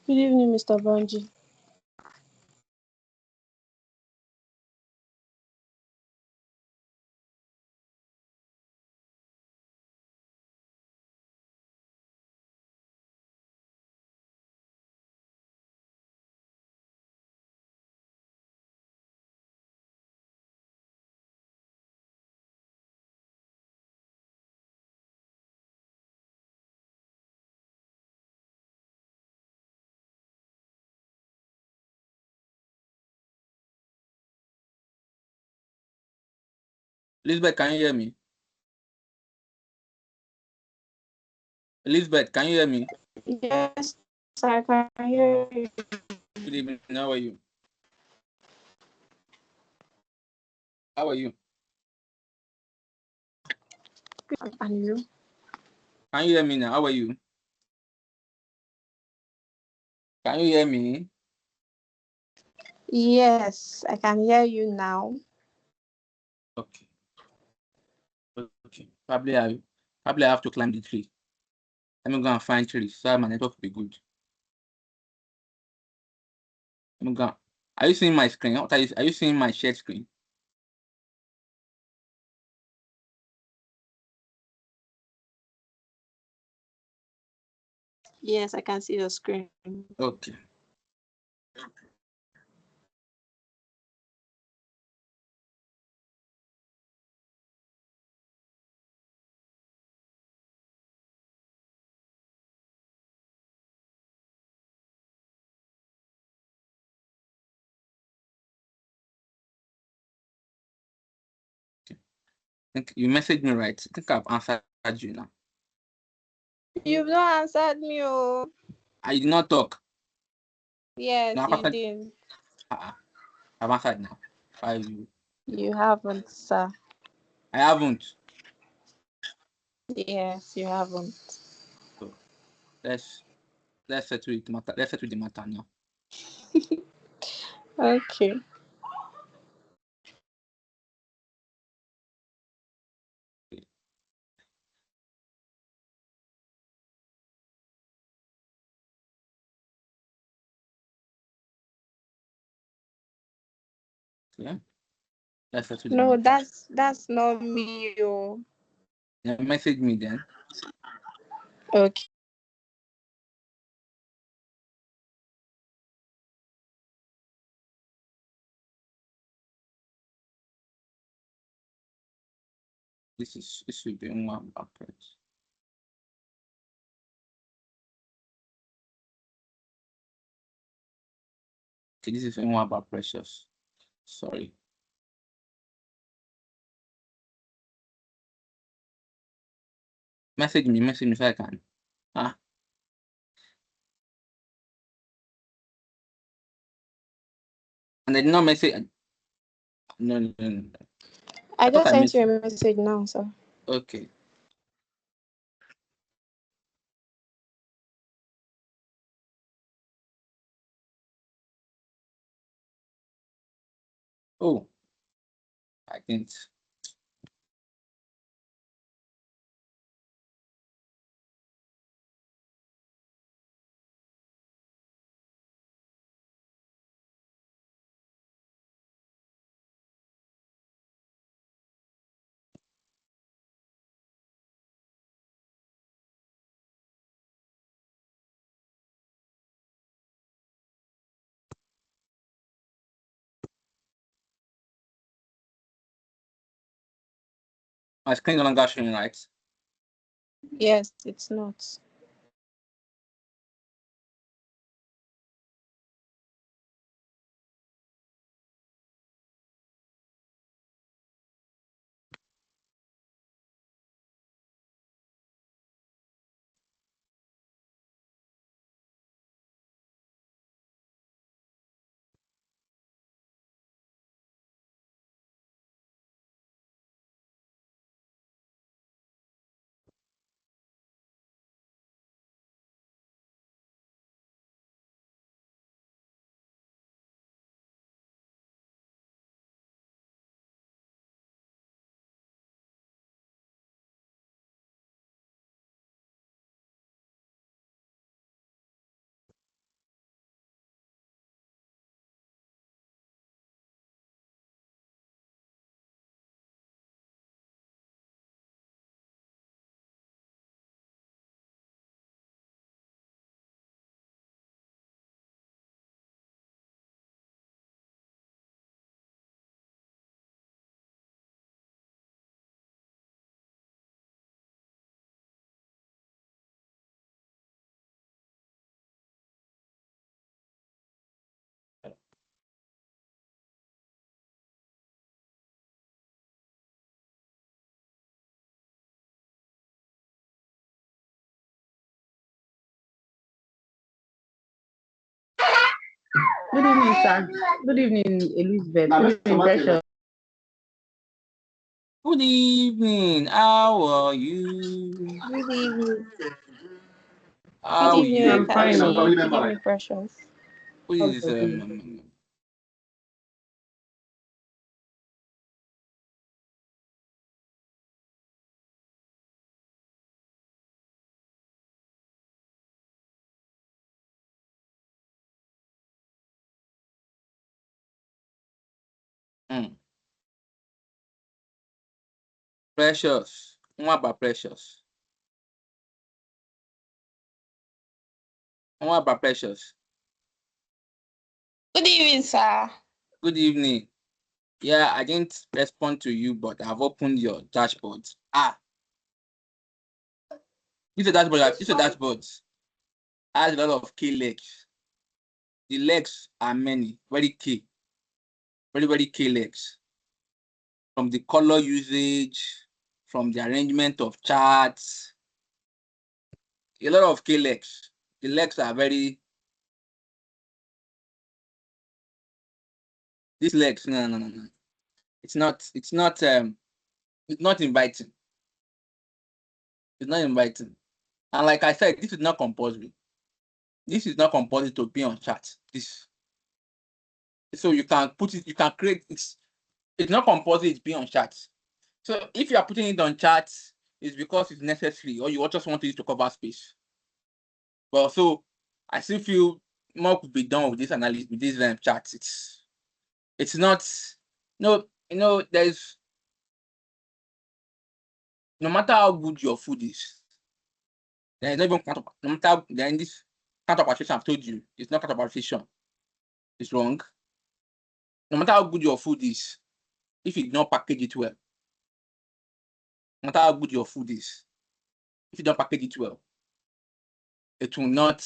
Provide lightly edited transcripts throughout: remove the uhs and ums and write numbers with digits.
Good evening, Mr. Banji. Elizabeth, can you hear me? Elizabeth, can you hear me? Yes, I can hear you. Good evening. How are you? How are you? And you? Can you hear me now? How are you? Can you hear me? Yes, I can hear you now. Okay. Okay. Probably I have to climb the tree. Let me go and find trees so my network will be good. Let me go. Are you seeing my screen? Are you seeing my shared screen? Yes, I can see your screen. Okay. I think you messaged me right. I think I've answered you now. You've not answered me, oh. I did not talk. Yes, No, you did. I've answered now. You haven't, sir. I haven't. Yes, you haven't. So let's settle it. Let's settle the matter now. Okay. Yeah. Let's settle the No, matter. that's not me, oh. Yeah, message me then. Okay. This should be one backwards. Okay, this is one about precious. Sorry. Message me if I can. Ah. And I did not message. No. I thought just I sent missed. you a message now, sir. Okay. Oh, I didn't. My screen no longer showing right. Yes, it's not. Good evening, sir. Good evening, Elizabeth. Good evening, Precious. Good evening. How are you? Good evening. How Good are evening, you? I'm fine. Ekachi. Good evening, Precious. Who How's is your day? Precious. What about Precious? What about Precious? Good evening, sir. Good evening. Yeah, I didn't respond to you, but I've opened your dashboard. This is a dashboard. This is a dashboard. Has a lot of key legs. The legs are many, very key, very key legs. From the color usage, from the arrangement of charts, a lot of key legs. The legs are very. These legs, no. It's not. It's not. It's not inviting. It's not inviting. And like I said, this is not compulsory. This is not compulsory to be on chat. This. So you can put it. You can create. It's not compulsory to be on chat. So if you are putting it on chat, it's because it's necessary, or you just want it to cover space. Well, so I still feel more could be done with this analysis, with this charts. It's not. No, there's no matter how good your food is, there is not even no matter then this count of appreciation I've told you, it's not count of appreciation. It's wrong. No matter how good your food is, if you don't package it well, no matter how good your food is, if you don't package it well, it will not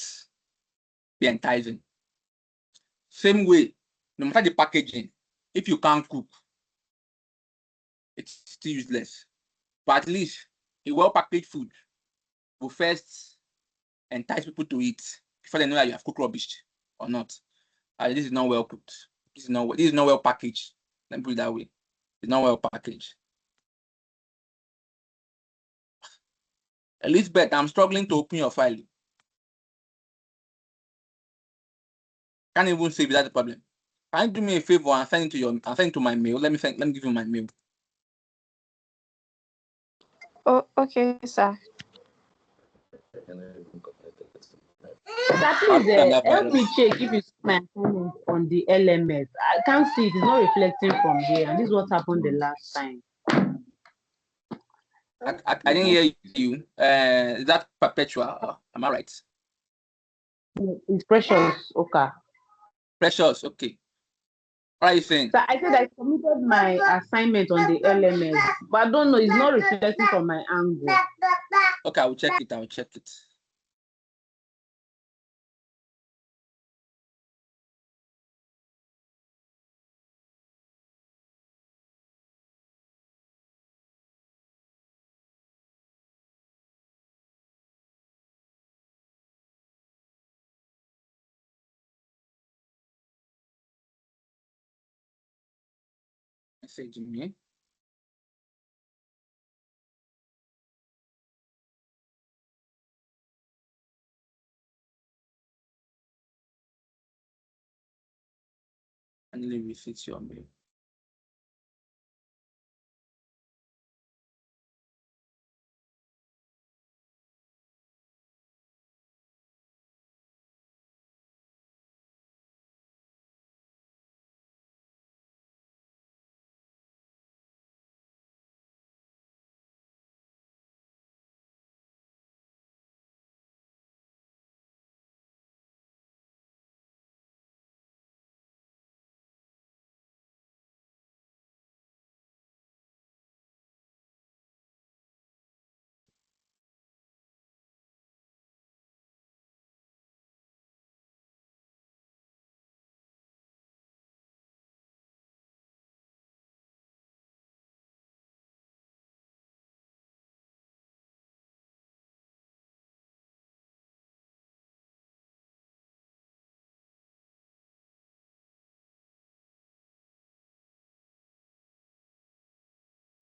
be enticing. Same way, no matter the packaging, if you can't cook, it's still useless. But at least a well-packaged food will first entice people to eat before they know that you have cooked rubbish or not. This is not well cooked. This is not well packaged. Let me put it that way. It's not well packaged. Elizabeth, I'm struggling to open your file. Can't even save it. That's the problem. Can you do me a favor and send it to my mail? Let me give you my mail. Oh, okay, sir. Sir, please help me check if you see my assignment on the LMS. I can't see it. It's not reflecting from here. And this is what happened the last time. I didn't hear you. Is that perpetual? Am I right? It's Precious. Okay. Precious. Okay. What are you saying? So I said I submitted my assignment on the LMS, but I don't know. It's not reflecting from my angle. Okay, I will check it. Message me. And leave it your mail.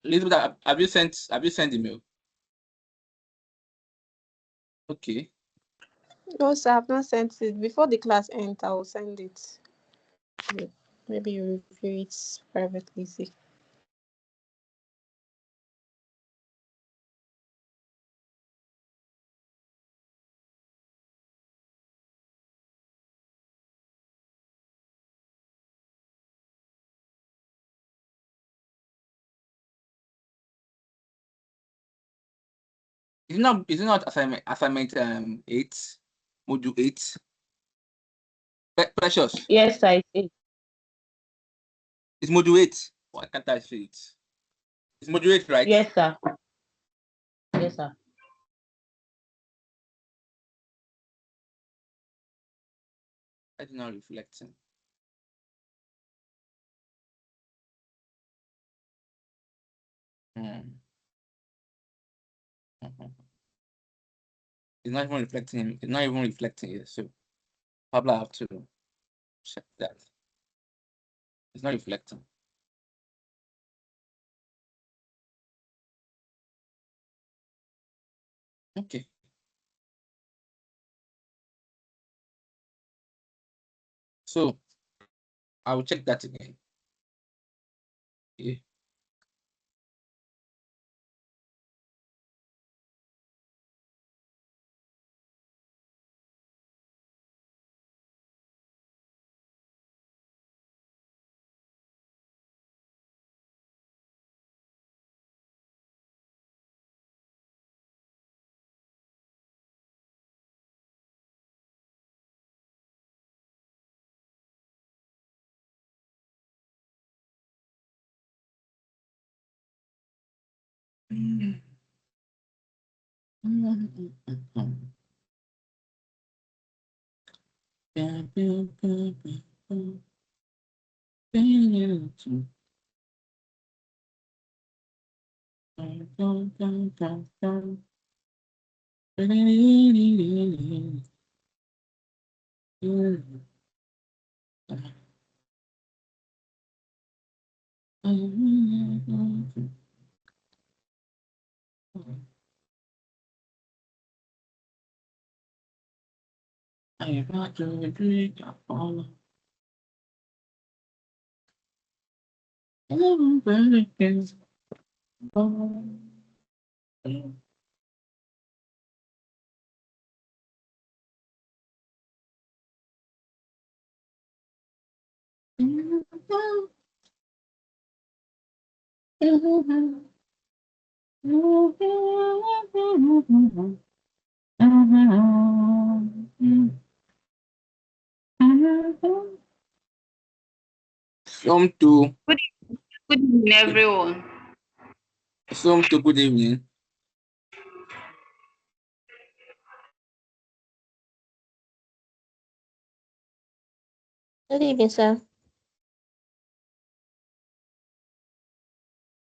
Elizabeth, have you sent the mail? Okay. No, sir, I've not sent it. Before the class ends, I will send it. Maybe you review it privately. See. Is it not assignment 8, module 8? Precious. Yes, I see. It's module 8. Why can't I say it? It's module 8, right? Yes, sir. Yes, sir. That's not reflecting. Mm. Mhm. It's not even reflecting. It's not even reflecting here. So probably I have to check that. It's not reflecting. Okay. So I will check that again. Yeah. I got to drink up all Some to Good evening, everyone. good evening. Good evening, sir.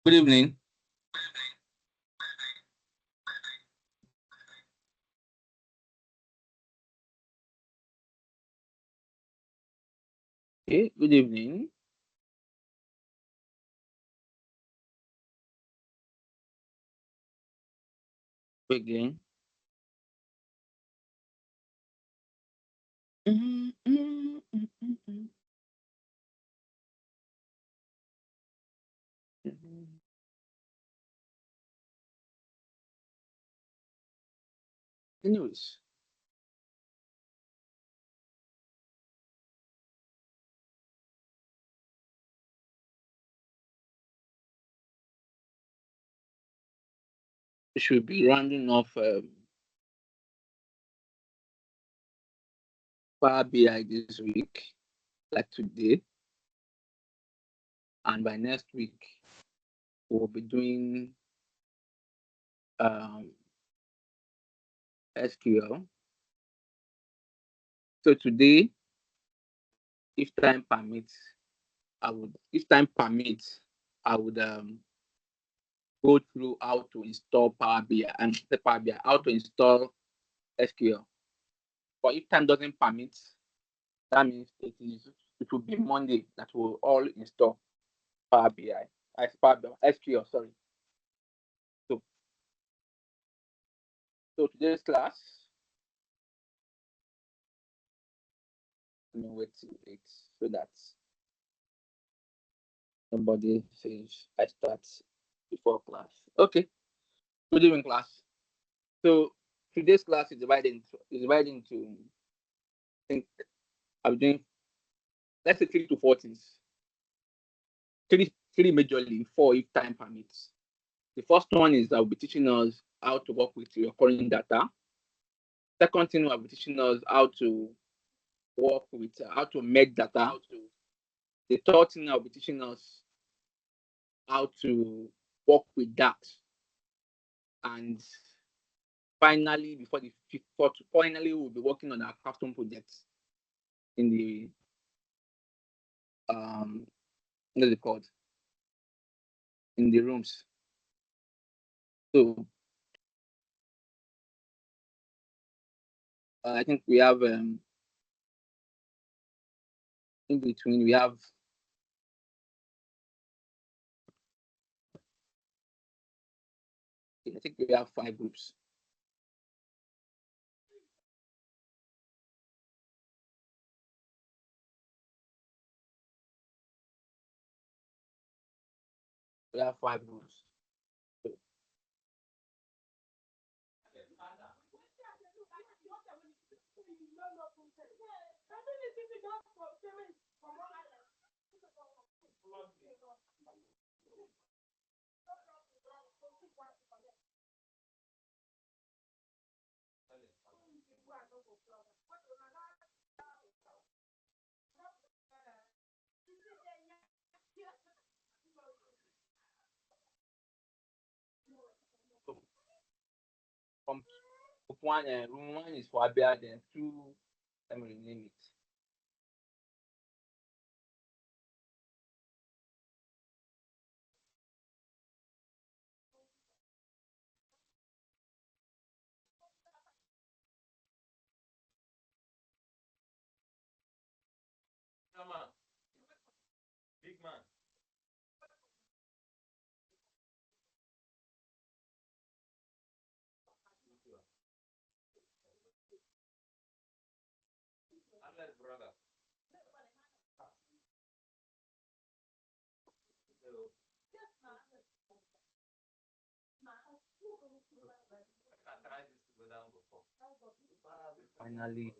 Good evening. Okay, good evening. Again. Anyways, we should be rounding off Power BI this week, like today, and by next week we'll be doing SQL. So today, if time permits, I would go through how to install Power BI and the Power BI, how to install SQL. But if time doesn't permit, that means it will be Monday that we'll all install Power BI, SQL, sorry. So today's class, let me wait till 8 so that nobody says I start before class. Okay. Good evening, class. So today's class is divided into I think I'm doing, let's say, 3 to 4 things. Three majorly, 4 if time permits. The first one is I'll be teaching us how to work with recurring data. Second thing, I'll be teaching us how to work with how to make data. The third thing, I'll be teaching us how to work with that. And finally, we'll be working on our capstone projects in the what is it called? In the rooms. So I think we have in between we have I think we have 5 groups. We have 5 groups. From room 1 is for Abia, then 2, let me rename it. Big man. Brother. Finally.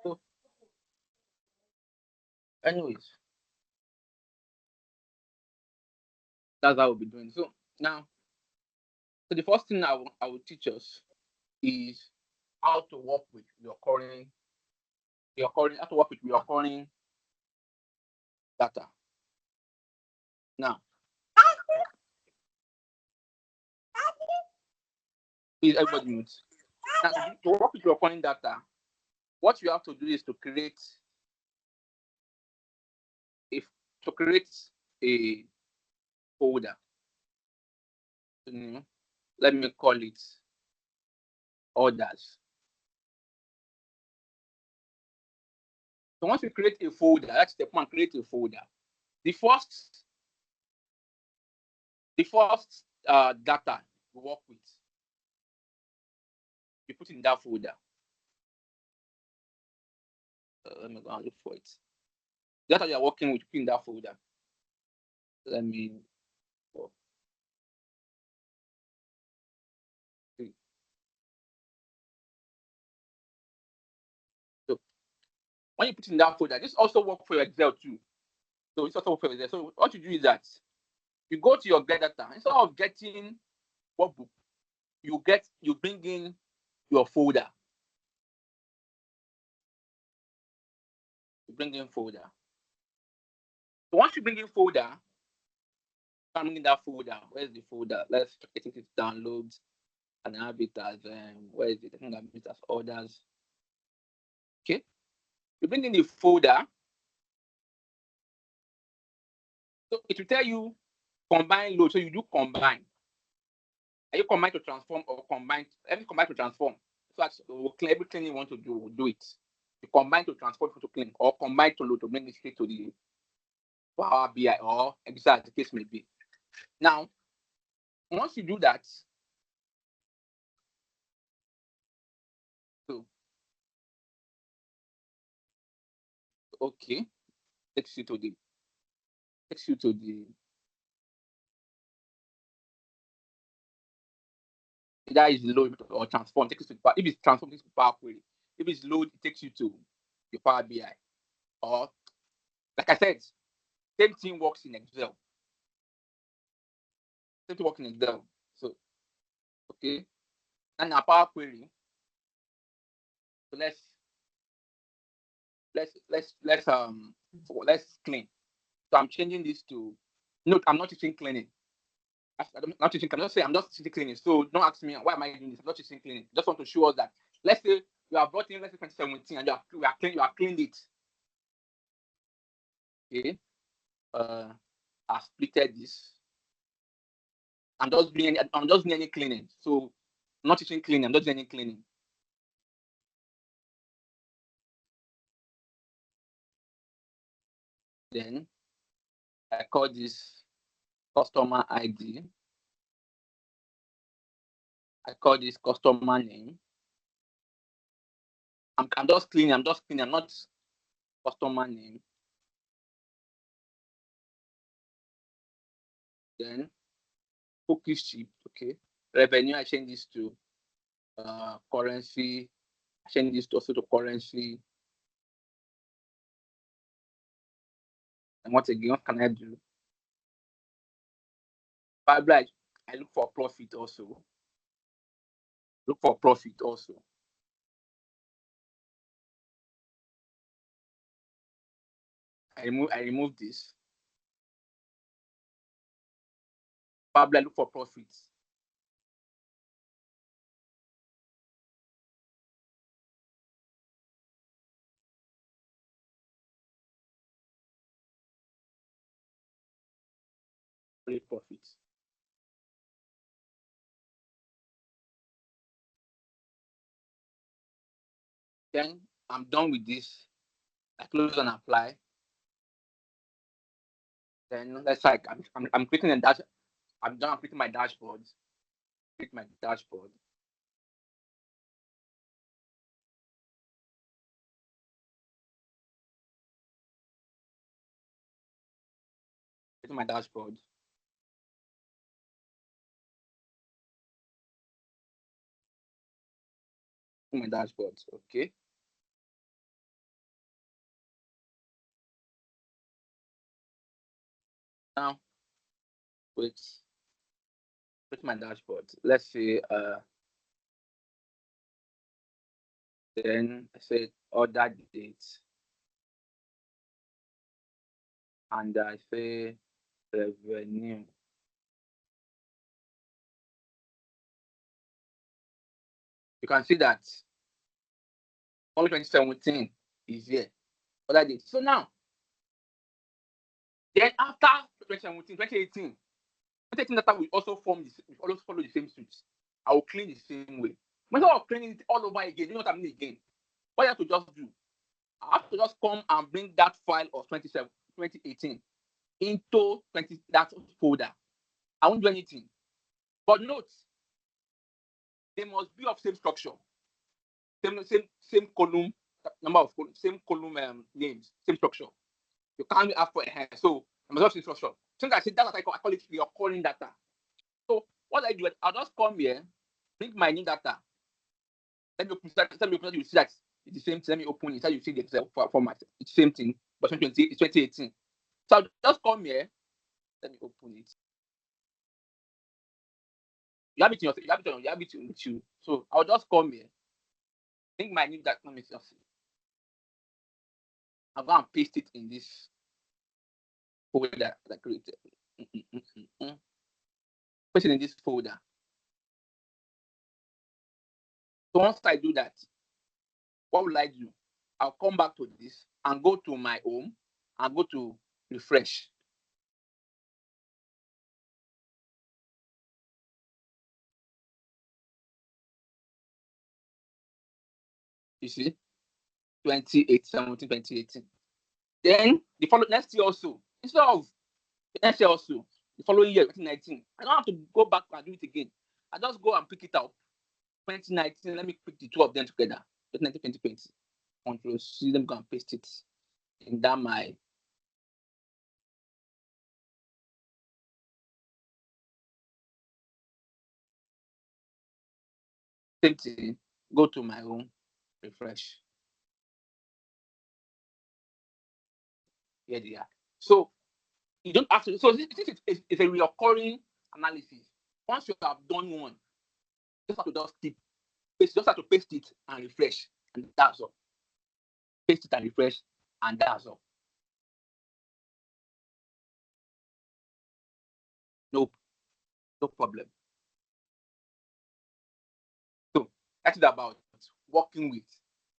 So, anyways, that's how we'll be doing. So now, so the first thing I will teach us is how to work with recurring data. Now, please everybody mute. Now, to work with recurring data, what you have to do is to create a folder. Let me call it orders. So once you create a folder, that's step 1, create a folder. The first data you work with, you put in that folder. Let me go and look for it. Data you are working with, put in that folder. Let me go. So when you put in that folder, this also works for Excel too. So it's also work for Excel. So what you do is that you go to your get data. Instead of getting workbook, you bring in your folder. You bring in folder. So once you bring in folder, coming in that folder, where's the folder? I think it's downloads and I have it as where is it? I think I have it as orders. Okay. You bring in the folder. So it will tell you combine load. So you do combine. Are you combine to transform or combine? Every combine to transform. So that's everything you want to do it. You combine to transform to clean, or combine to load to bring it straight to the Power BI or Excel, as the case may be. Now, once you do that, so okay, takes you to the that is load or transform, takes you to if it's transform, takes you to Power Query. If it's load, it takes you to your Power BI. Or like I said, same thing works in Excel. Same thing works in Excel. So okay. And our Power Query. So let's clean. So I'm changing this to note. I'm not teaching cleaning. I'm not teaching. I'm just saying I'm just teaching cleaning. So don't ask me why am I doing this. I'm not teaching cleaning. Just want to show us that. Let's say you have brought in, let's say 2017, and you are cleaned it. Okay. I splitted this. I'm just doing any cleaning. So I'm not teaching cleaning. I'm just doing any cleaning. Then I call this customer ID. I call this customer name. I'm just cleaning. I'm not customer name. Then cookies chip. Okay. Revenue. I change this to currency. I change this also to currency. And once again, what can I do? But I look for profit also. Look for profit also. I remove this. Probably I look for profits. Profits. Then I'm done with this. I close and apply. Then let's like I'm clicking the dash. I'm done. I'm clicking my dashboard. Click my dashboard. Click my dashboard. Click my dashboard. Okay. Now, wait. Click my dashboard. Let's see. Then I say order date, and I say revenue. You can see that only 2017 is here. Order date. So now, then after 2017, 2018, 2018 data will also follow the same suit. I will clean the same way. Instead of cleaning it all over again, you know what I mean again. What you have to just do, I have to just come and bring that file of 2018 into that folder. I won't do anything. But note, they must be of same structure, same column, number of columns, same column names, same structure. You can't ask for a hand. So I must have same structure. Since I said that, I call it your calling data. So what I do, I'll just come here, bring my new data. Let me open that. You see that it's the same thing. Let me open it. So you see the Excel format. It's the same thing, but 2018. So I'll just come here. Let me open it. You have it in you have it with you. So I'll just come here. Bring my new data. Let me just see. I'm going to paste it in this folder that I created. Paste it in this folder. So once I do that, what will I do? I'll come back to this and go to my home and go to refresh. You see? 2018. Then the following next year also, instead of next year also, the following year, 2019, I don't have to go back and do it again. I just go and pick it up. 2019, let me pick the two of them together. 2019, 2020. Control C, let me go and paste it in that my same thing. Go to my home, refresh. Here they are. So you don't have to. So this is a recurring analysis. Once you have done one, you just have to just have to paste it and refresh, and that's all. Paste it and refresh, and that's all. No problem. So that's it about working with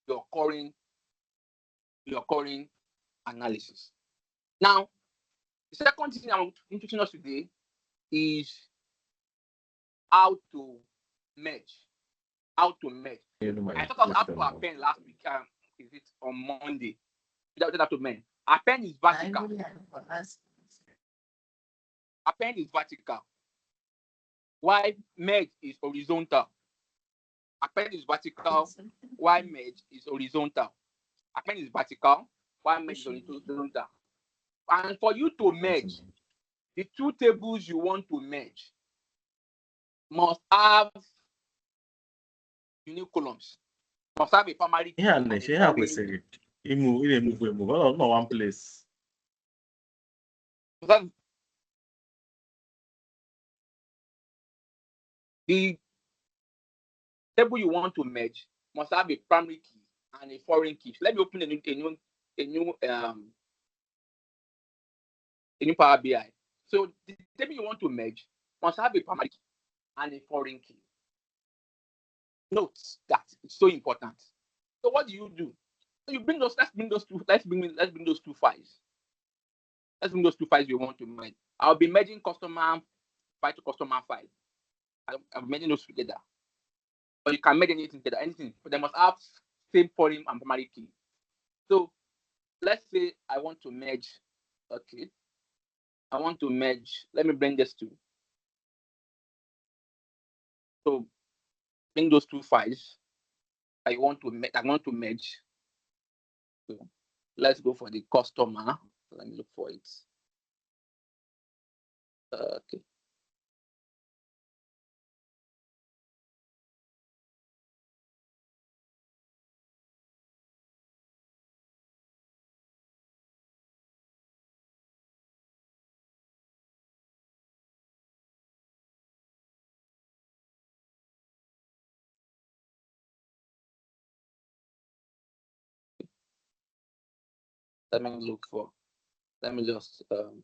your current analysis. Now, the second thing I'm introducing us today is how to merge. I thought I was up to append last week. Is it on Monday? Without to men. Append is vertical. Append is vertical. While merge is horizontal. Append is vertical. While merge is horizontal. Append is vertical. While merge is horizontal. And for you to merge, the two tables you want to merge must have unique columns. Must have a primary key. Yeah, move one place. The table you want to merge must have a primary key and a foreign key. So let me open a new Power BI. So the table you want to merge must have a primary key and a foreign key. Note that it's so important. So what do? So you bring those. Let's bring those two files. Let's bring those two files we want to merge. I'll be merging customer file to customer file. I'm merging those together. Or you can merge anything together, anything. But they must have same foreign and primary key. So let's say I want to merge. Okay. I want to merge. Let me bring this to. So bring those two files. I want to merge. So let's go for the customer. Let me look for it. Okay. Let me look for. Let me just okay.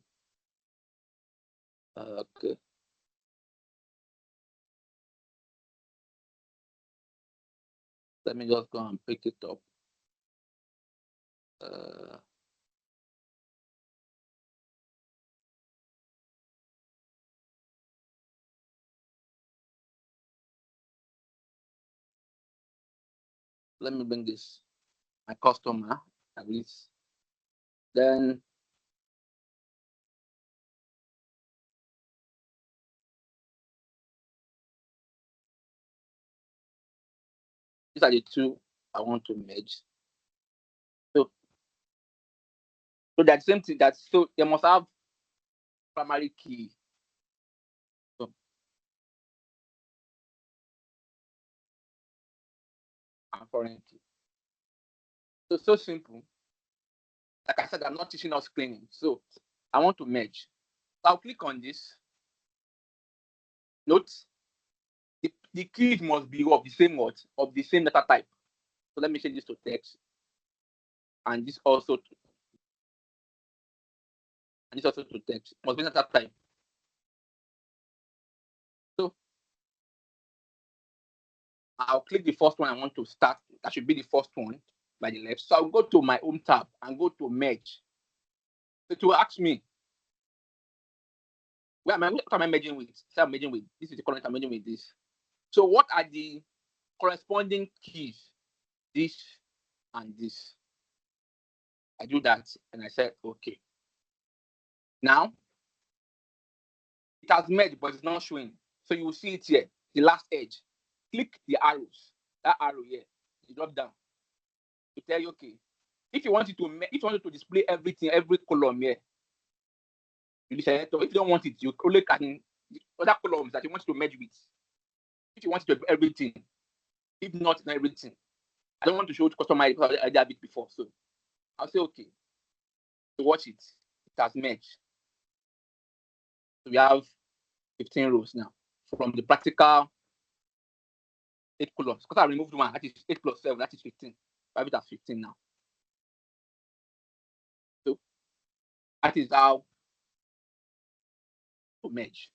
Let me just go and pick it up. Let me bring this. My customer at least. Then these are the two I want to merge. So that same thing. So they must have primary key. So, and foreign key. So simple. Like I said, I'm not teaching us cleaning. So I want to merge. So I'll click on this. Note the keys must be of the same data type. So let me change this to text. And this also to text. Must be data type. So I'll click the first one I want to start. That should be the first one by the left. So I'll go to my home tab and go to merge. So to ask me, what am I merging with? So I'm merging with this is the current I'm merging with this. So what are the corresponding keys this and this. I do that, and I said, okay. Now, it has merged, but it's not showing. So you will see it here, the last edge. Click the arrows, that arrow here. You drop down. To tell you, okay, if you want it to display everything, every column here, you select. If you don't want it, you look at the other columns that you want to merge with. If you want it to be everything, if not everything, I don't want to show it customized because I did a bit before. So I'll say okay. To watch it, it has merged. So we have 15 rows now from the practical 8 columns. Because I removed one, that is 8 plus 7, that is 15. I have it as 15 now. So that is how to merge.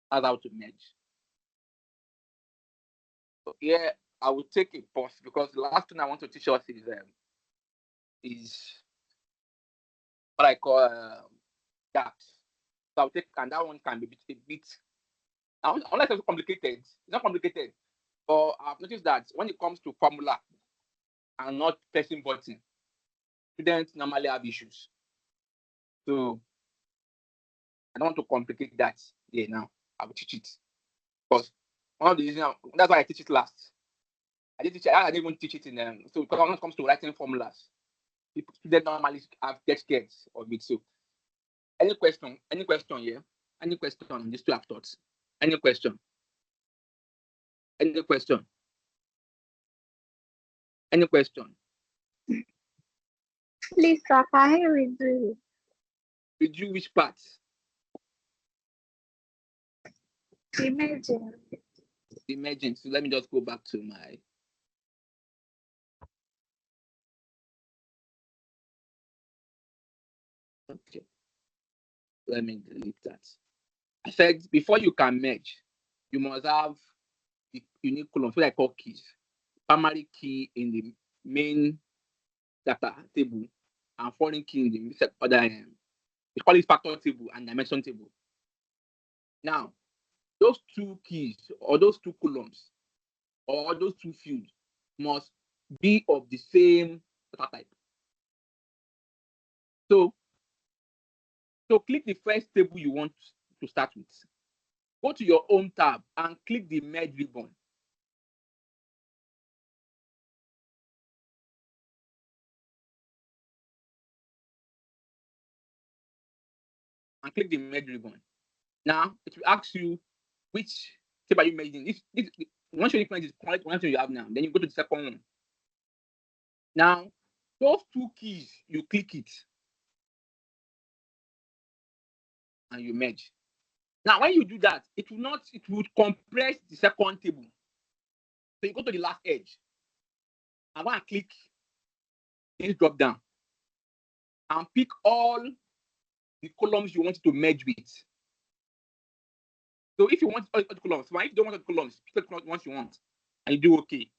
That's how to merge. So here I will take a pause because the last thing I want to teach us is what I call gaps. So I'll take, and that one can be a bit unless it's complicated. It's not complicated, but I've noticed that when it comes to formula and not pressing button, students normally have issues. So I don't want to complicate that here now. I will teach it because one of the reasons that's why I teach it last. I didn't even teach it in so because when it comes to writing formulas, students normally get scared of it. So any question here, any question on these two thoughts, any question, any question, any question. Please, sir, can I redo? Redo which part? Imagine. Imagine. So let me just go back to my. Okay. Let me delete that. I said before you can merge, you must have the unique column, so I call keys. Primary key in the main data table and foreign key in the other we call it factor table and dimension table. Now, those two keys or those two columns or those two fields must be of the same data type. So click the first table you want to start with. Go to your Home tab and click the Merge ribbon. And click the Merge ribbon. Now, it will ask you which table are you merging. Once you find this one thing you have now, then you go to the second one. Now, those two keys, you click it and you merge. Now, when you do that, it would compress the second table. So you go to the last edge. I want to click this drop down and pick all the columns you want to merge with. So if you want all the columns, if you don't want all the columns, pick the ones you want, and you do okay.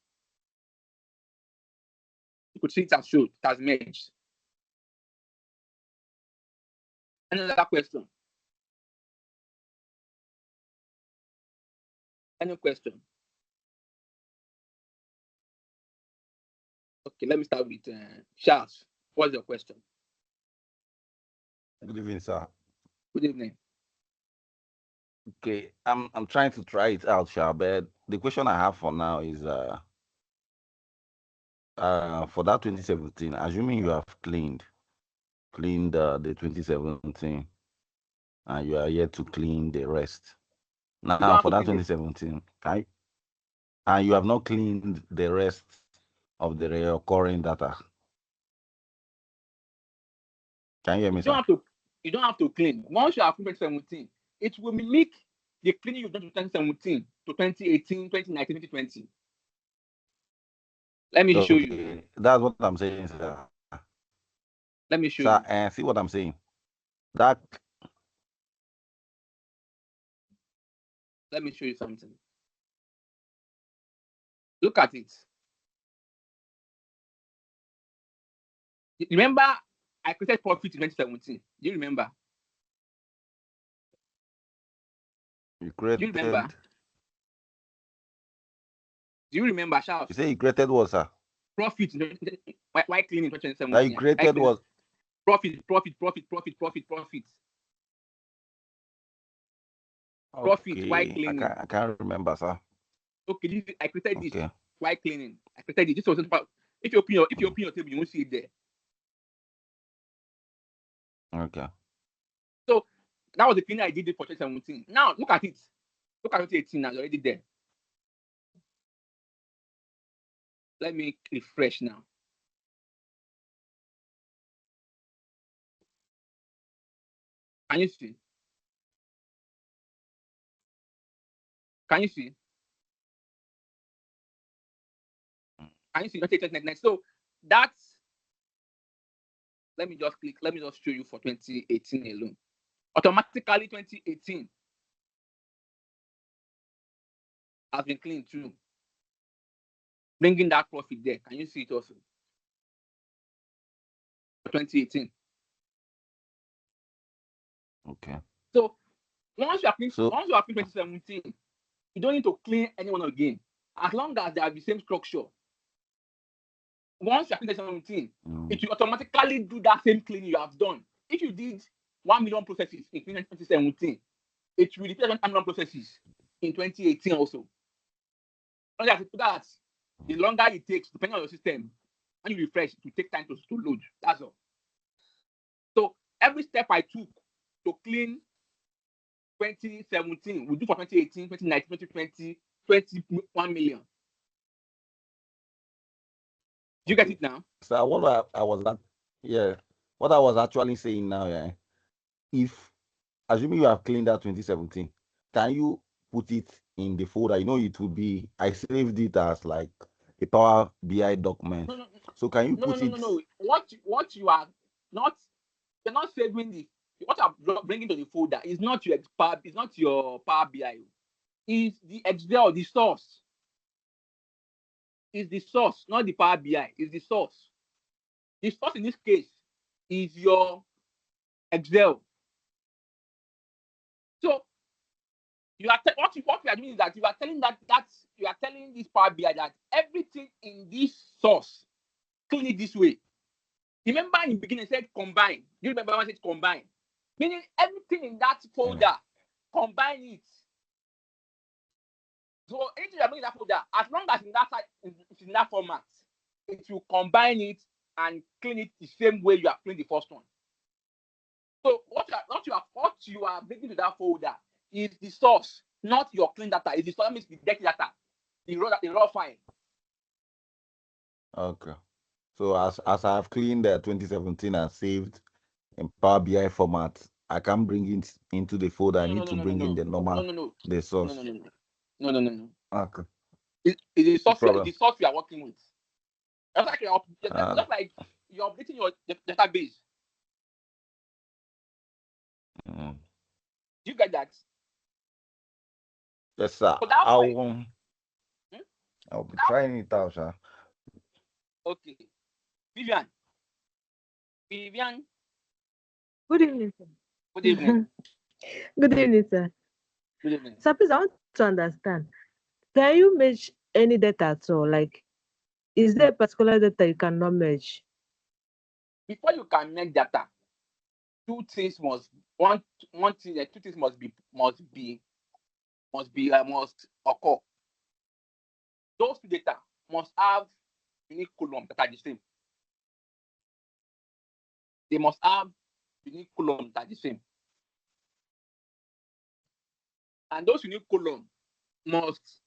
You could see it has showed, it has merged. Another question? Any question? Okay, let me start with Charles. What's your question? Good evening, sir. Good evening. Okay, I'm trying to try it out, sir, but the question I have for now is for that 2017, assuming you have cleaned the 2017 and you are yet to clean the rest. Now for that 2017, and you have not cleaned the rest of the recurring data. Can you hear me, sir? You don't have to clean. Once you have cleaned 2017, it will mimic the cleaning you've done to 2017 to 2018, 2019, 2020. Let me show you. That's what I'm saying, sir. Let me show you. And see what I'm saying. That. Let me show you something. Look at it. Remember, I created profit in 2017. Do you remember? You created. Do you remember? Do you remember, Charles? You say you created what, sir? profit why cleaning That 2017? you created was Profit. Profit, why okay. cleaning? I can't remember, sir. Okay, I created this. Okay. Why cleaning? I created this. This was about if you open your table, you won't see it there. Okay. So that was the cleaning I did for 2017. Now look at it. Look at 2018 now, it's already there. Let me refresh now. Can you see? Can you see? Can you see? So that's, let me just click. Let me just show you for 2018 alone. Automatically 2018 has been cleaned too. Bringing that profit there. Can you see it also? For 2018. Okay. So once you are clean, So 2017, you don't need to clean anyone again. As long as they have the same structure. Once you are clean 2017, it will automatically do that same cleaning you have done. If you did 1 million processes in 2017, it will repeat 1 million processes in 2018 also. That the longer it takes, depending on your system, when you refresh, it will take time to load. That's all. So every step I took to clean 2017, we do for 2018, 2019, 2020, 21 million. Do you get it now? So what I was what I was actually saying now, if assuming you have cleaned that 2017, can you put it in the folder? You know, it will be, I saved it as like a Power BI document. No. So can you put it? No. What you are not, you're not saving the, what I'm bringing to the folder is not your Power BI. Is the Excel, the source. Is the source, not the Power BI. Is the source. The source in this case is your Excel. So you are what we are doing is that you are telling you are telling this Power BI that everything in this source, clean it this way. Remember in the beginning I said combine. You remember when I said combine? Meaning everything in that folder, combine it. So anything you are bringing in that folder, as long as it's in that format, it will combine it and clean it the same way you have cleaned the first one. So what you are bringing to that folder is the source, not your clean data. It's the source, that means the dirty data, the raw file. Okay. So as I have cleaned the 2017 and saved in Power BI format, I can bring it into the folder. I need to bring in the normal the source. No. Okay. It's the source. No problem. The source we are working with. Just like you're updating your database. Do you get that? Yes, sir. So that I'll be trying it out, sir. Okay. Vivian. Good evening, sir. Good evening. Good evening, sir. Good evening. So please, I want to understand. Can you merge any data at all? Like, is there a particular data you cannot merge? Before you can make data, two things must occur. Those two data must have unique columns that are the same. They must have unique columns that are the same. And those unique columns must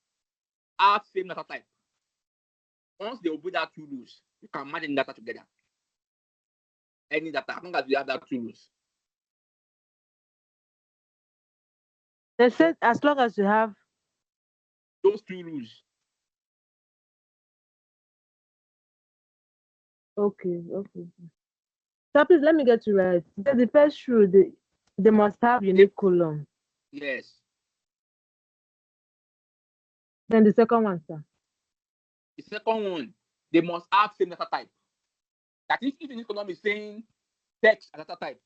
have same data type. Once they obey that two rules, you can merge any data together. Any data, as long as you have that two rules. They said as long as you have those two rules. Okay. So please let me get you right. The first rule, they must have unique column. Yes. Then the second one, sir. The second one, they must have same data type. That if unique column is saying text as data type,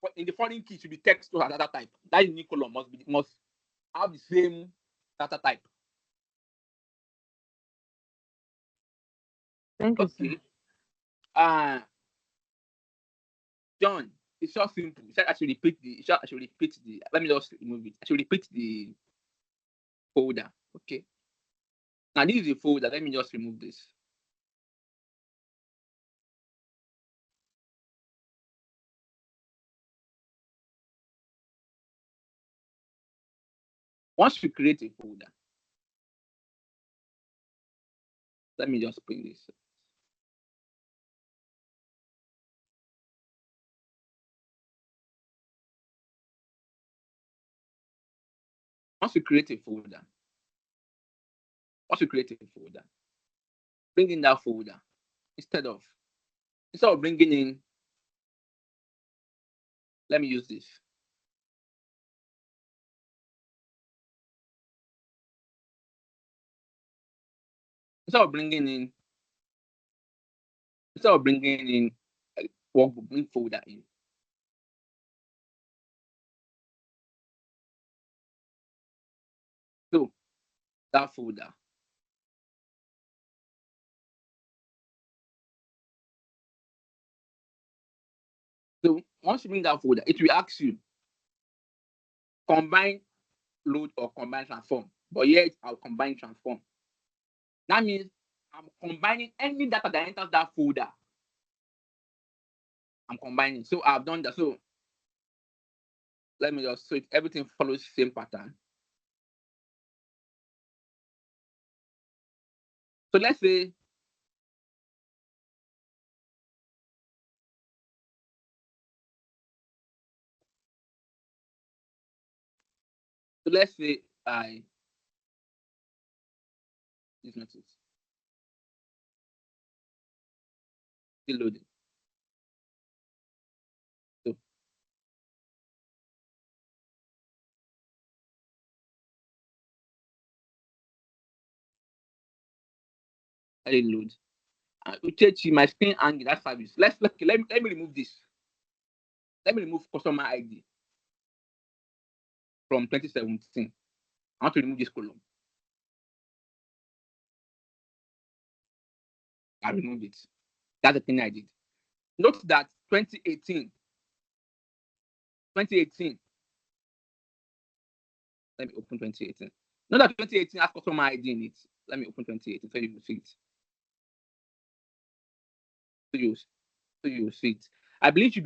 but in the foreign key should be text as data type. That unique column must have the same data type. Thank you, sir. Okay. John, it's so simple. You said I should repeat the. Let me just remove it. I should repeat the folder. Okay. Now this is the folder. Let me just remove this. Once you create a folder, let me just bring this. Once you create a folder, bring in that folder instead of bringing in. Let me use this. Instead of bringing in workbook, bring folder in. So that folder. So once you bring that folder, it will ask you combine load or combine transform. But yet I'll combine transform. That means I'm combining any data that enters that folder. I'm combining. So I've done that. So let me just everything follows the same pattern. So let's say I this not it. Still loading. So I didn't load. My screen angle, that service. Let me remove this. Let me remove customer ID from 2017. I want to remove this column. I removed it. That's the thing I did. Note that 2018. Let me open 2018. Note that 2018 has customer ID in it. Let me open 2018 so you will see it. So you see it. I believe you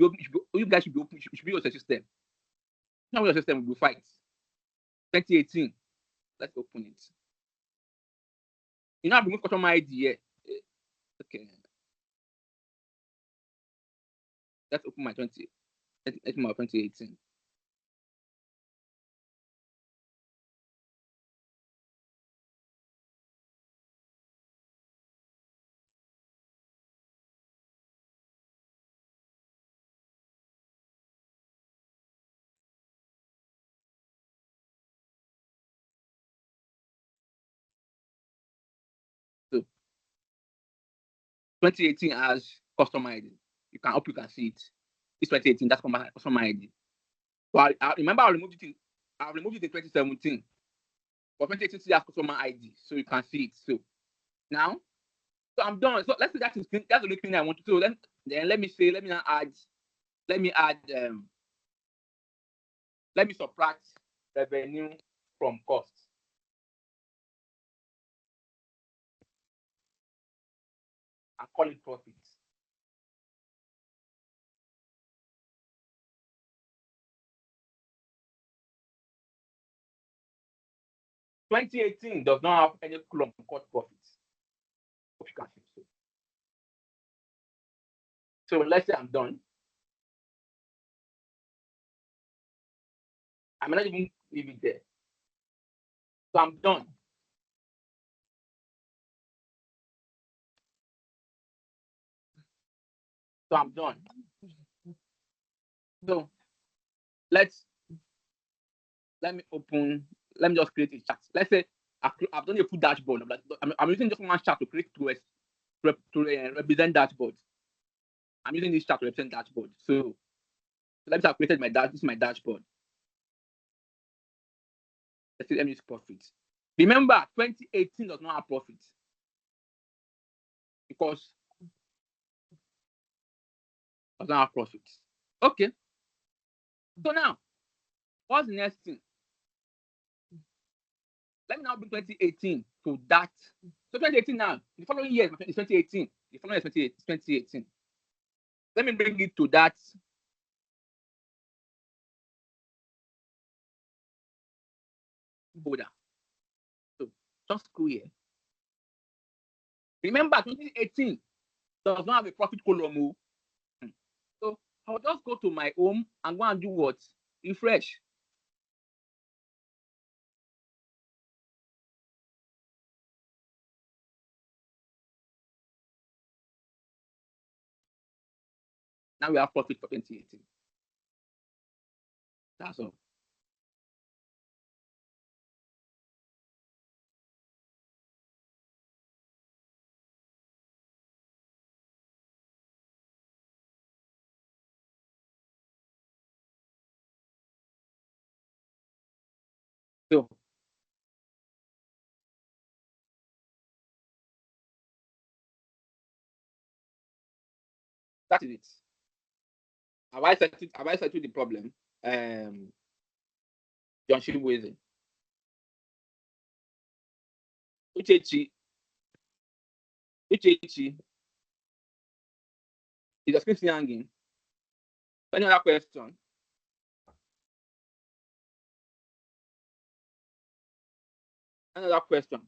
guys should be open. Should be your system. Not your system will fight. 2018. Let's open it. You know, I've removed customer ID here. Okay. Let's open my 2018. So 2018 has customer ID. You can see it. It's 2018. That's customer ID. But I remember I removed it in 2017. But 2018 still has customer ID, so you can see it. So now, so I'm done. So let's say that's the only thing I want to do. Then let me subtract revenue from costs. And call it profit. (2018) does not have any column called profits. So let's say I'm done. I may not even leave it there. So I'm done. So I'm done. So let me just create a chart. Let's say I've done a full dashboard. I'm using just one chart to create to represent dashboard. I'm using this chart to represent dashboard. So let me say I've created this is my dashboard. Let's say let me use profit. Remember, 2018 does not have profit. because I don't have profits. Okay. So now, what's the next thing? Let me now bring 2018 to that. So 2018 now, the following year is 2018. The following year is 2018. Let me bring it to that. Border. So just go here. Remember, 2018 does not have a profit column. So I'll just go to my home and go and do what? Refresh. Now we have profit for 2018. That's all. So that is it. Have I settled the problem? John Shibweze. Uchechi. Is the script still hanging? Any other question? Another question.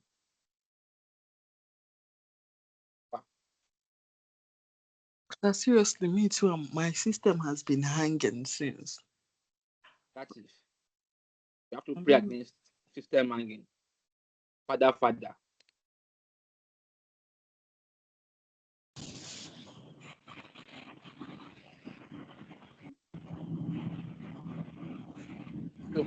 Seriously, me too. My system has been hanging since. That is. You have to pray against system hanging. Father. So,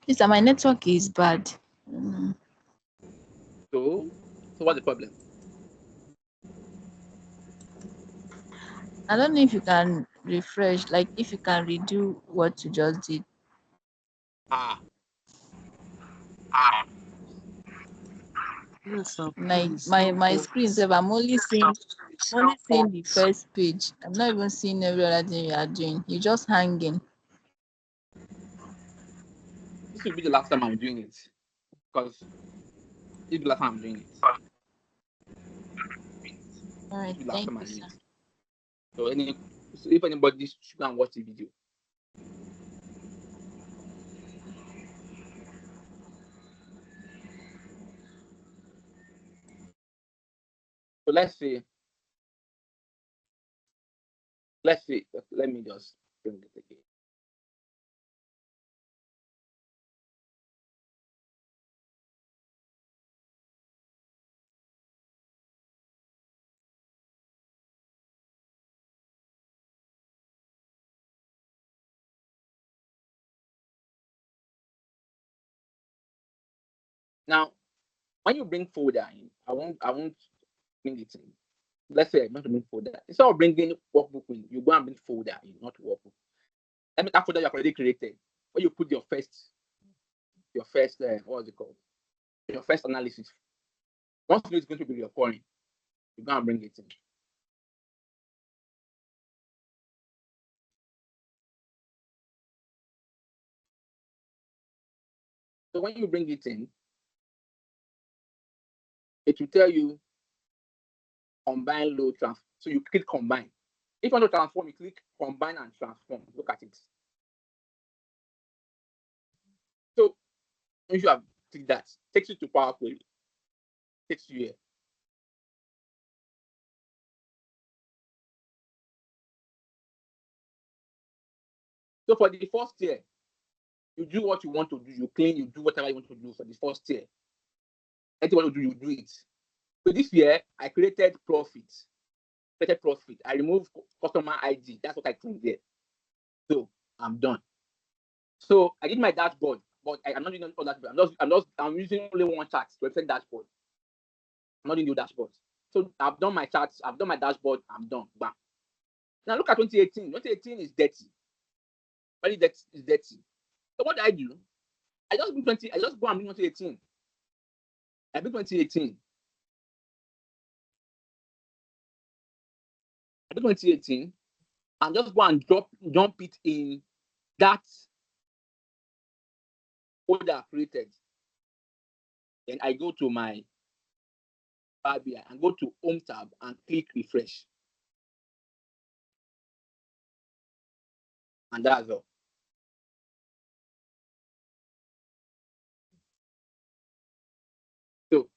Please, my network is bad. so what's the problem? I don't know if you can refresh, like if you can redo what you just did. Yes, Like my screen says, I'm only seeing the first page. I'm not even seeing every other thing you are doing. You're just hanging. This will be the last time I'm doing it. Because this will be the last time I'm doing it. All right, thank you, sir. So if anybody should go and watch the video. So let's see. Let me just bring it again. Now, when you bring folder in, I won't bring it in. Let's say I want to bring folder. Instead of bringing workbook in, you go and bring folder in, not workbook. Let me that folder you have already created. Where you put your first what's it called? Your first analysis. Once you know it's going to be recurring, you go and bring it in. So when you bring it in, it will tell you combine, load, transform. So you click combine. If you want to transform, you click combine and transform. Look at it. So if you have clicked that, takes you to Power Query. Takes you here. So for the first year, you do what you want to do. You clean, you do whatever you want to do for the first year. Anything you want to do, you do it. So this year, I created profit. I removed customer ID. That's what I cleaned there. So I'm done. So I did my dashboard, but I'm not doing all that. I'm using only one chart to represent dashboard. I'm not doing the dashboard. So I've done my charts, I've done my dashboard, I'm done. Bam. Now look at 2018. 2018 is dirty. Very dirty. It's dirty. So what do? I just bring 20. I just go and bring 2018. I bring 2018. I bring 2018, and just go and jump it in that folder I created. Then I go to my ThriveAbia and go to Home tab and click refresh. And that's all. So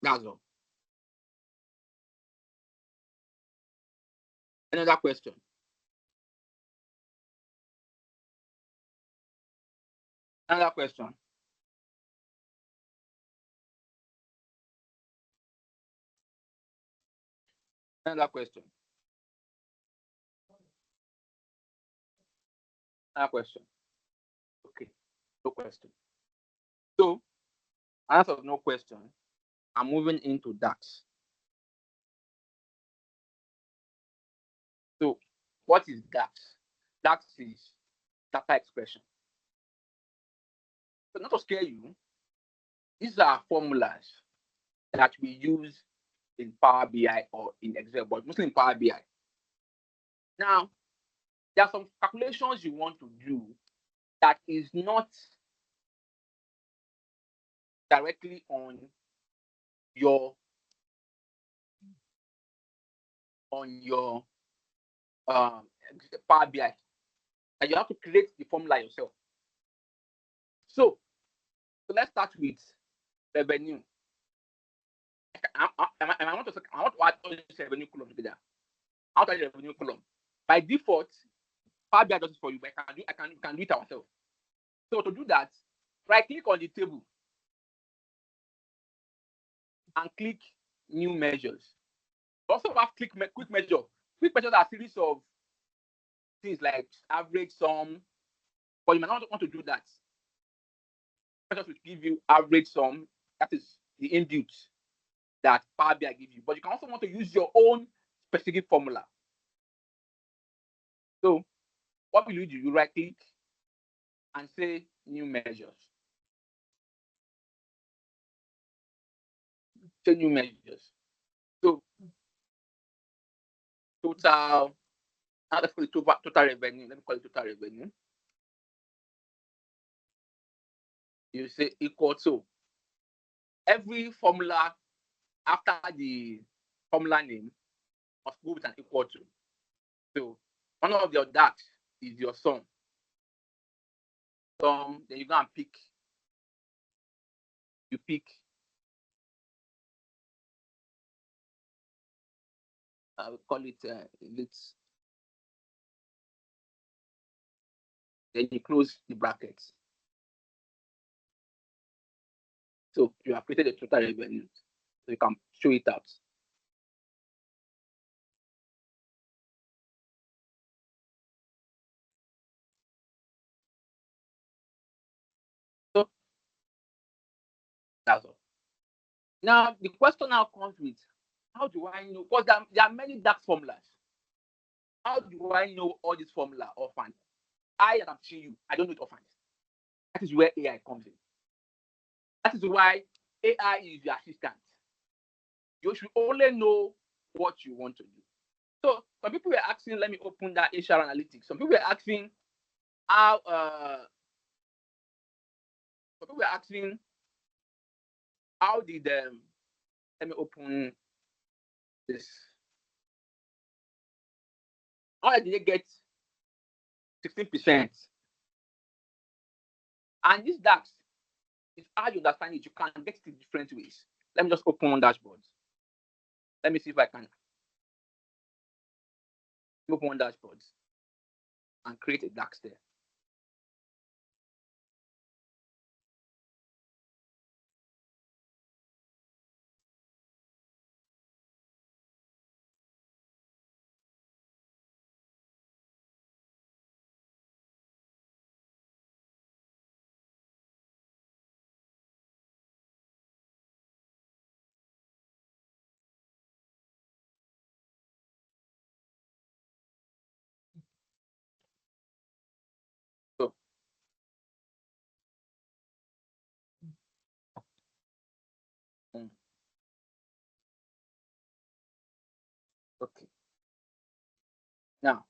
that's all. Another question. Another question. Another question. Another question. Okay. No question. So, answer no question. I'm moving into DAX. So, what is DAX? DAX is data expression. So, not to scare you, these are formulas that we use in Power BI or in Excel, but mostly in Power BI. Now, there are some calculations you want to do that is not directly on your Power BI, and you have to create the formula yourself. So let's start with revenue. I want to add all this revenue column together. I want to add the revenue column. By default, Power BI does it for you, but I can do it ourselves. So to do that, right click on the table and click new measures. Also have quick measure. Quick measures are a series of things like average, sum, but you might not want to do that. Measures will give you average sum, that is the inbuilt that Power BI gives you. But you can also want to use your own specific formula. So what will you do? You right click and say new measures. Say new measures. So total, let's call it total revenue. Let me call it total revenue. You say equal to every formula after the formula name must go with an equal to. So one of your DAX is your sum. Then you go and pick. You pick. I will call it let's. Then you close the brackets. So you have created a total revenue. So you can show it out. So that's all. Now the question now comes with, how do I know? Because there are many DAX formulas. How do I know all these formula offhand? I am teaching you. I don't know it offhand. That is where AI comes in. That is why AI is your assistant. You should only know what you want to do. So some people were asking, let me open that HR analytics. Some people were asking how some people were asking how did let me open this. How did they get 16%? And this DAX is how you understand it. You can get it in different ways. Let me just open one dashboard. Let me see if I can open one dashboard and create a DAX there. Now,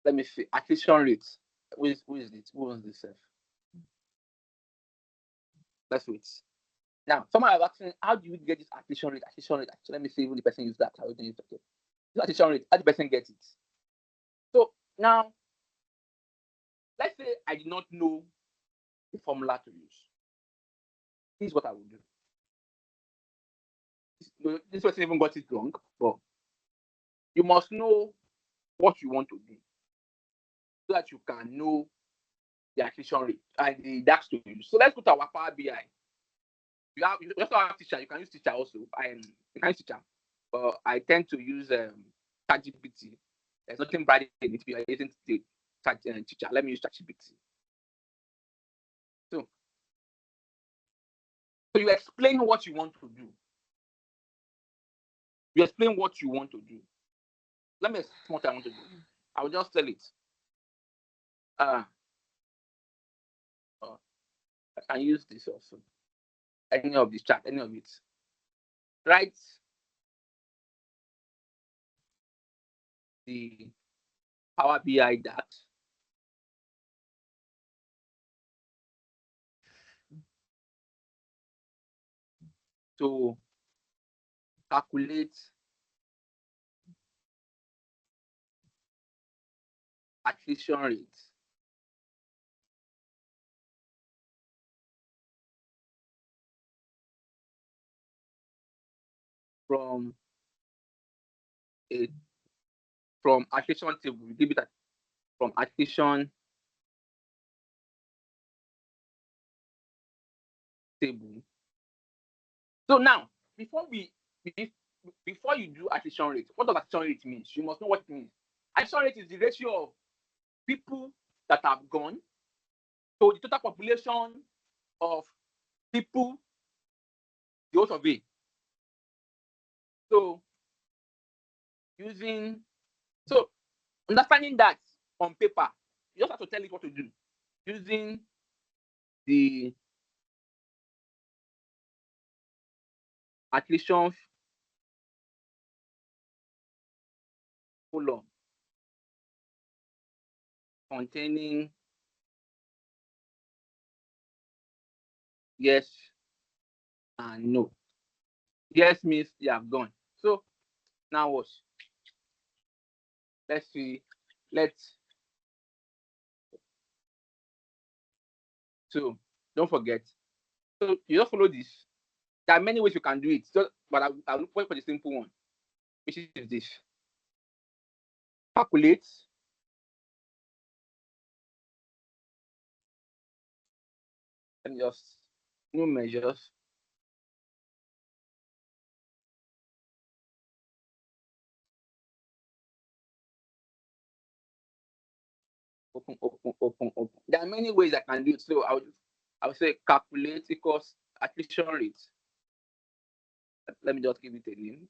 let me see. Attrition rate. Who is it? Who owns this? Let's wait. Now, someone is asking, how do you get this attrition rate? Attrition rate. So let me see if the person use that. How do you use it? This attrition rate. How the person get it? So now, let's say I did not know the formula to use. This is what I would do. This person even got it wrong, but you must know what you want to do so that you can know the attrition rate and the DAX to use. So let's go to our Power BI. You also have teacher. You can use teacher also. You can use teacher, but I tend to use ChatGPT. There's nothing bad in it if you are using the teacher. Let me use ChatGPT. So you explain what you want to do. You explain what you want to do. Let me explain what I want to do. I will just tell it. I can use this also. Any of this chat, any of it. Write the Power BI DAX to calculate attrition rate from attrition table. We give it from attrition table. So now, before you do attrition rate, what does attrition rate mean? You must know what it means. Attrition rate is the ratio of people that have gone to the total population of people the whole of it. So understanding that on paper, you just have to tell it what to do using the attrition column containing yes and no. Yes means you have gone. So now what? Let's see. So don't forget. So you just follow this. There are many ways you can do it. So, but I'll look for the simple one, which is this. Calculate and just new measures. Open. There are many ways I can do it. So I would say calculate equals attrition rate. Let me just give it a name.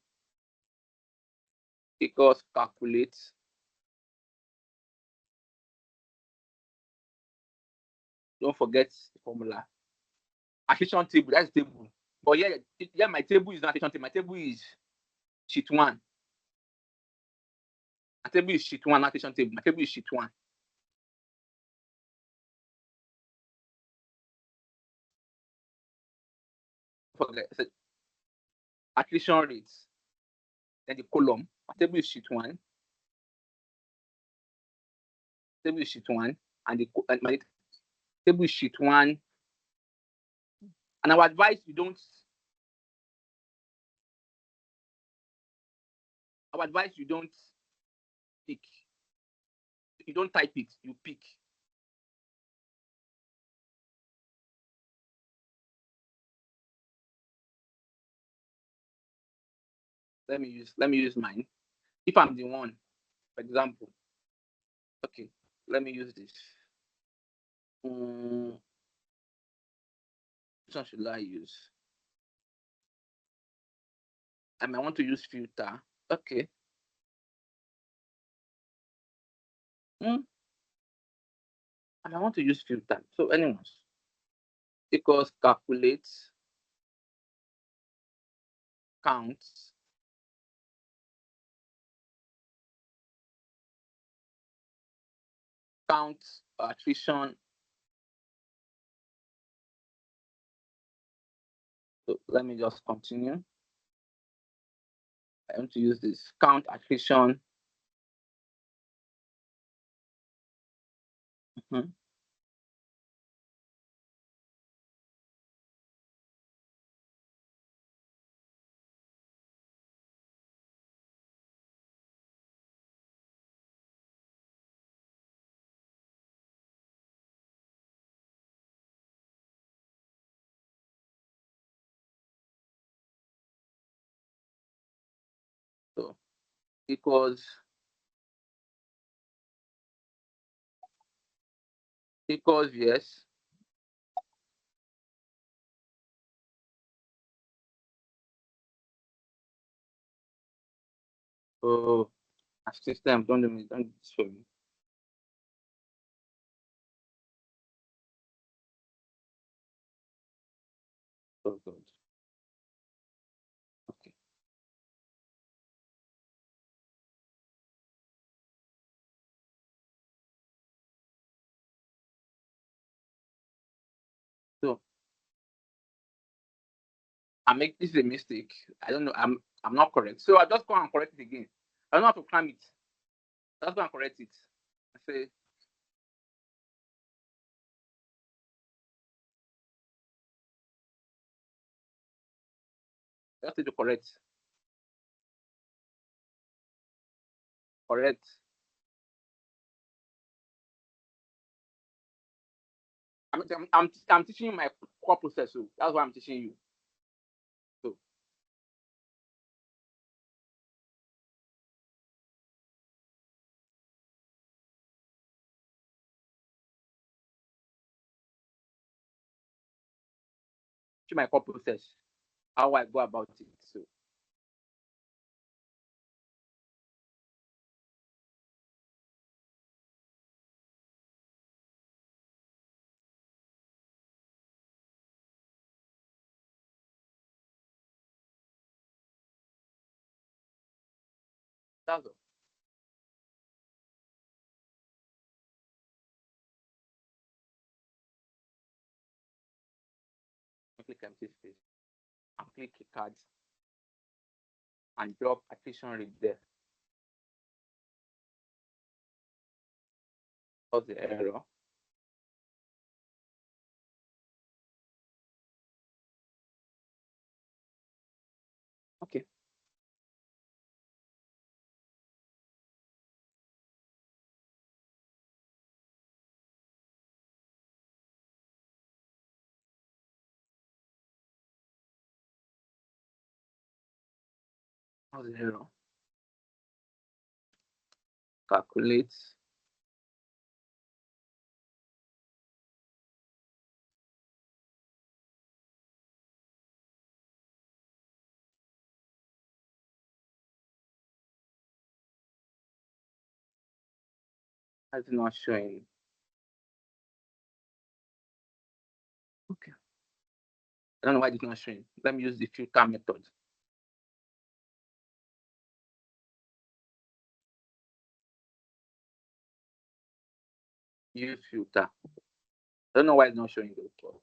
Equals calculate. Don't forget the formula. Attrition table, that's table. But yeah, my table is not attrition table. My table is sheet 1. My table is sheet 1, not attrition table. My table is sheet 1. Forget attrition rates. Then the column. My table is sheet 1. Table is sheet 1, and my table is sheet 1. And I would advise you don't. Pick. You don't type it, you pick. Let me use mine. If I'm the one, for example. Okay, let me use this. Which one should I use? I might want to use filter. Okay. I want to use filter. So anyways, because calculate counts count attrition. So let me just continue. I want to use this count attrition. Mhm. So equals yes. Oh, system, don't do this for me. Oh God. Okay. So this is a mistake. I don't know. I'm not correct. So I just go and correct it again. I don't have to climb it. Just go and correct it. I say just need to correct. Correct. I'm teaching you my core process. So that's why I'm teaching you. So teach my core process. How I go about it. So that's all. I click empty space and click cards and drop attrition rate there. What's the error? Okay. What's the error? Calculate. That's not showing. Okay. I don't know why it's not showing. Let me use the filter method. Use filter. I don't know why it's not showing though.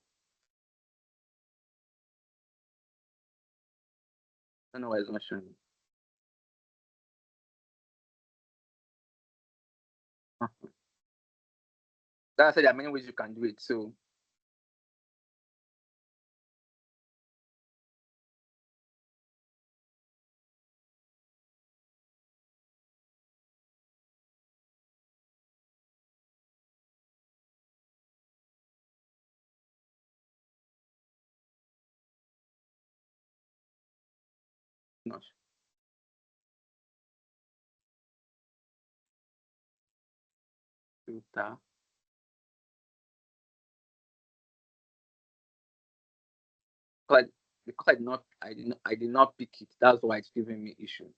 I don't know why it's not showing. That's why there are many ways you can do it. So not filter. Because I did not pick it. That's why it's giving me issue.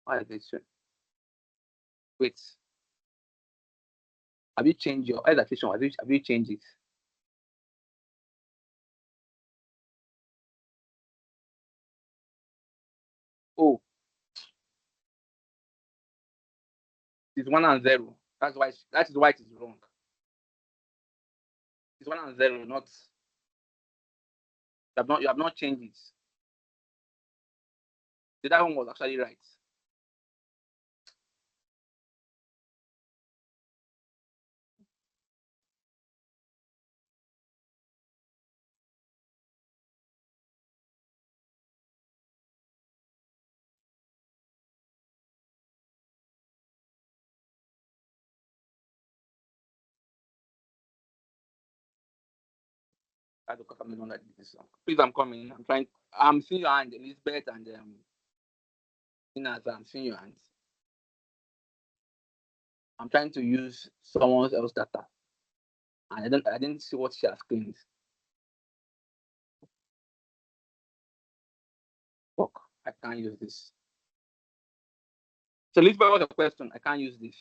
Why is this? Wait. Have you changed your adaptation? Have you changed it? Oh, it's 1 and 0. That is why it is wrong. It's 1 and 0, not you have not changed it. So that one was actually right. I don't come on like this. Please, I'm coming. I'm seeing your hand, Elizabeth, and I'm seeing your hands. I'm trying to use someone else's data, and I didn't see what she has claimed. Fuck, I can't use this. So Elizabeth, what's the question? I can't use this.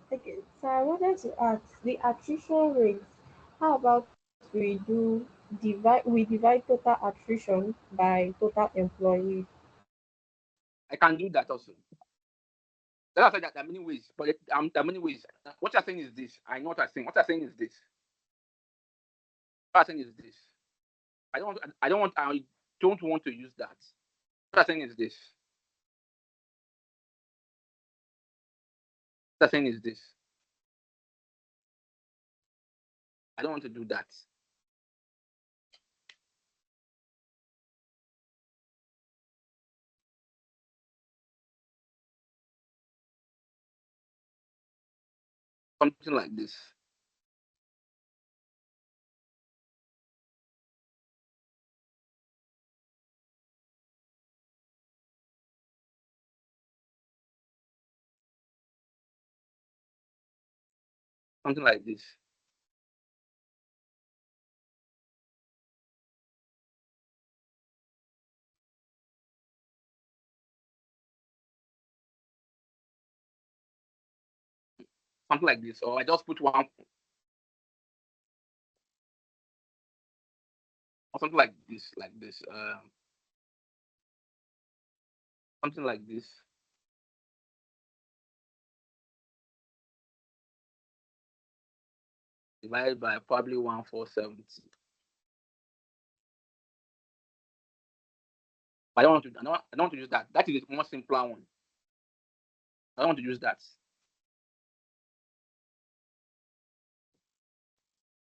Okay, so I wanted to ask the attrition rates. How about we divide total attrition by total employees? I can do that also. That's why there are many ways, but there are many ways. What you're saying is this. I know what you're saying. What you're saying is this. What you're saying is this. I don't want to use that. What you're saying is this. What you're saying is this. I don't want to do that. Something like this. Something like this. Something like this. Or I just put one. Or something like this. Something like this. Divided by probably 1470. But I don't want to use that. That is a more simpler one. I don't want to use that.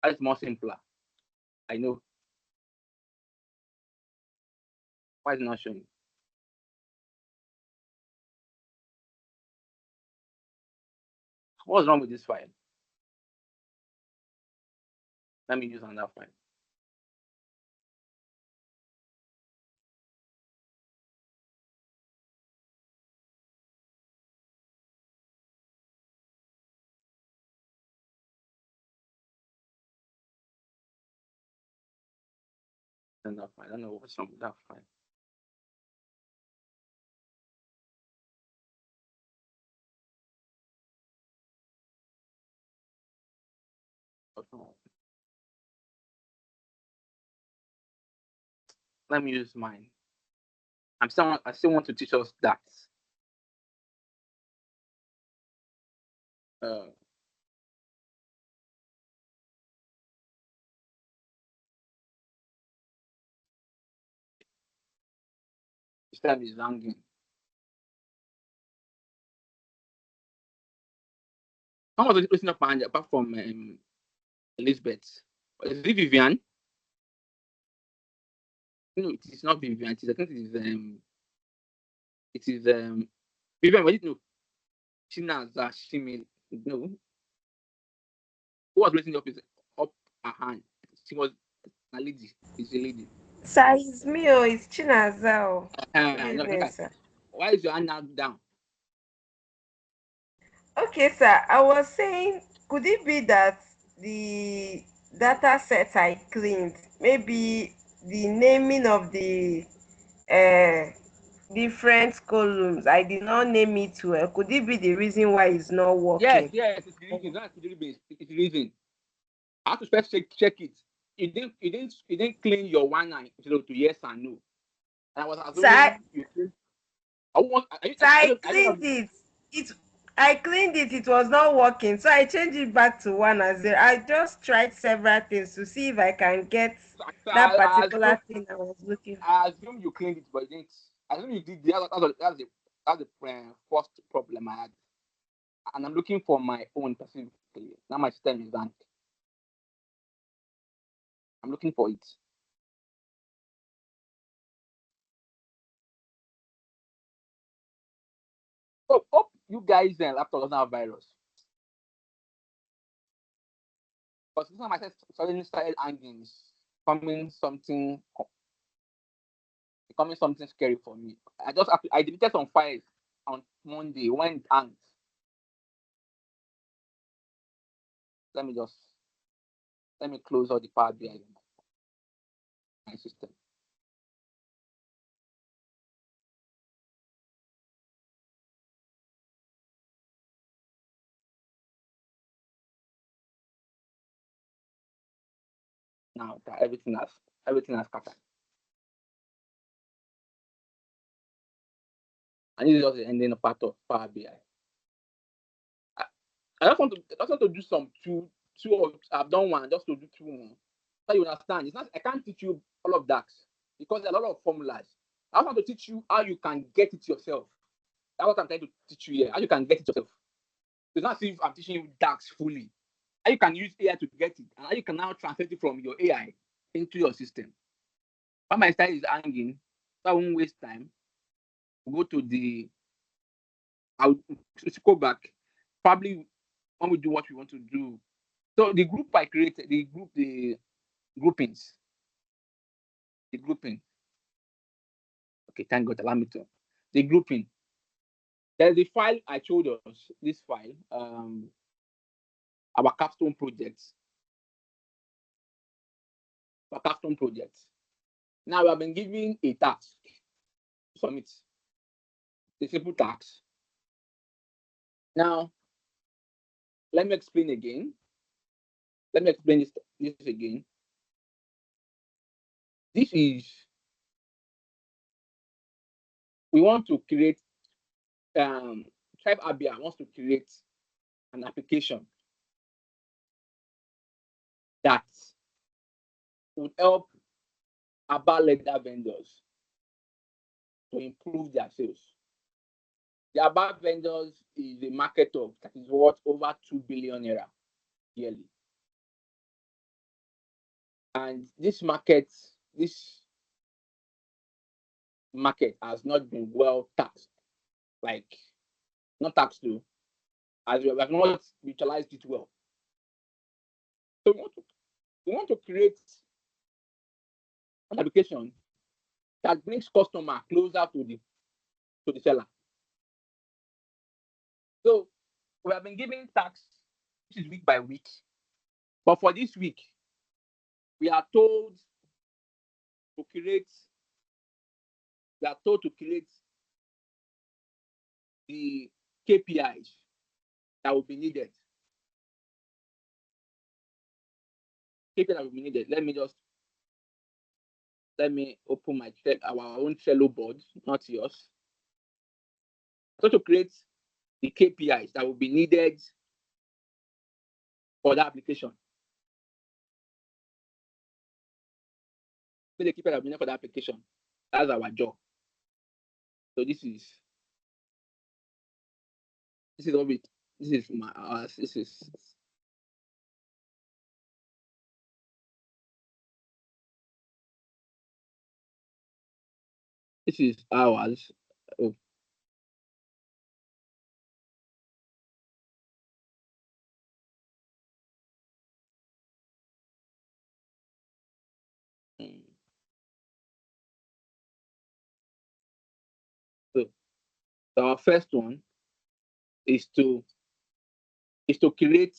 That is more simpler. I know. Why is it not showing? What's wrong with this file? Let me use another file. Another file. I don't know what's wrong with that file. Let me use mine. I still want to teach us that. This time is hanging. How was it listening up apart from Elizabeth? Is it Vivian? No, it is not Vivian. I think it is Vivian. What did you know? Chinaza Shimil. No. Who was raising up her hand? She was a lady. It's a lady. Sir, it's me or it's Chinazao. Good No, evening, sir. why is your hand now down? Okay, sir. I was saying, could it be that the data set I cleaned, maybe the naming of the different columns. I did not name it well. Could it be the reason why it's not working? Yes, it's the reason. That's the reason. It's the reason. I have to first check it. You didn't clean your 190 to yes and no. And I was assuming you cleaned. I cleaned it. I cleaned it. It was not working, so I changed it back to 1 and 0. I just tried several things to see if I can get that particular thing I was looking for. I assume you cleaned it, but you didn't. I assume you did. That's the first problem I had, and I'm looking for my own specifically. Now my system is done. I'm looking for it. Hope you guys laptop doesn't have virus. But this time my suddenly started hanging, becoming something scary for me. I deleted some files on Monday when it hanged. Let me close all the Power BI in my system. Now that everything has scattered. And this is just the ending of part of Power BI. I just want to do some two. I've done one just to do two more. So you understand? It's not. I can't teach you all of that because there are a lot of formulas. I just want to teach you how you can get it yourself. That's what I'm trying to teach you here. How you can get it yourself. It's not as if I'm teaching you DAX fully. How you can use AI to get it, and how you can now translate it from your AI into your system. While my style is hanging, so I won't waste time. We'll go to the. I'll go back. Probably when we do what we want to do. So the group I created, the groupings. The grouping. Okay, thank God, allow me to. The grouping. There's the file I showed us, this file, our capstone project. Our capstone project. Now we have been given a task to submit. A simple task. Now, let me explain again. Let me explain this again. This is, we want to create, ThriveAbia wants to create an application that would help about leather vendors to improve their sales. The above vendors is a market of that is worth over 2 billion naira yearly. And this market has not been well taxed, like not taxed to, as we have not utilized it well. So we want to create an application that brings customer closer to the seller. So we have been giving tasks, which is week by week. But for this week, we are told to create the KPIs that will be needed. KPIs that will be needed. Let me open our own Trello board, not yours. So to create the KPIs that will be needed for the application. So the KPIs that will be needed for the application. That's our job. So this is ours. Oh. So our first one is to create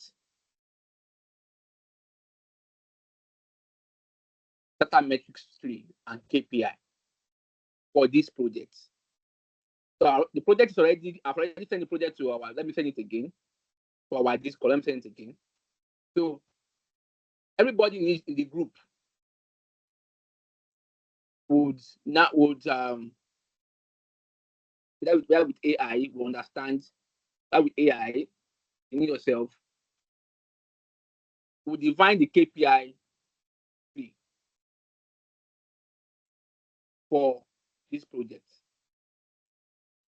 data metrics tree and KPI. for this project. So the project is already, I've already sent the project to our, let me send it again, to our Discord, let me send it again. So everybody needs in the group would with AI will understand that with AI, you need yourself, will define the KPI for this project.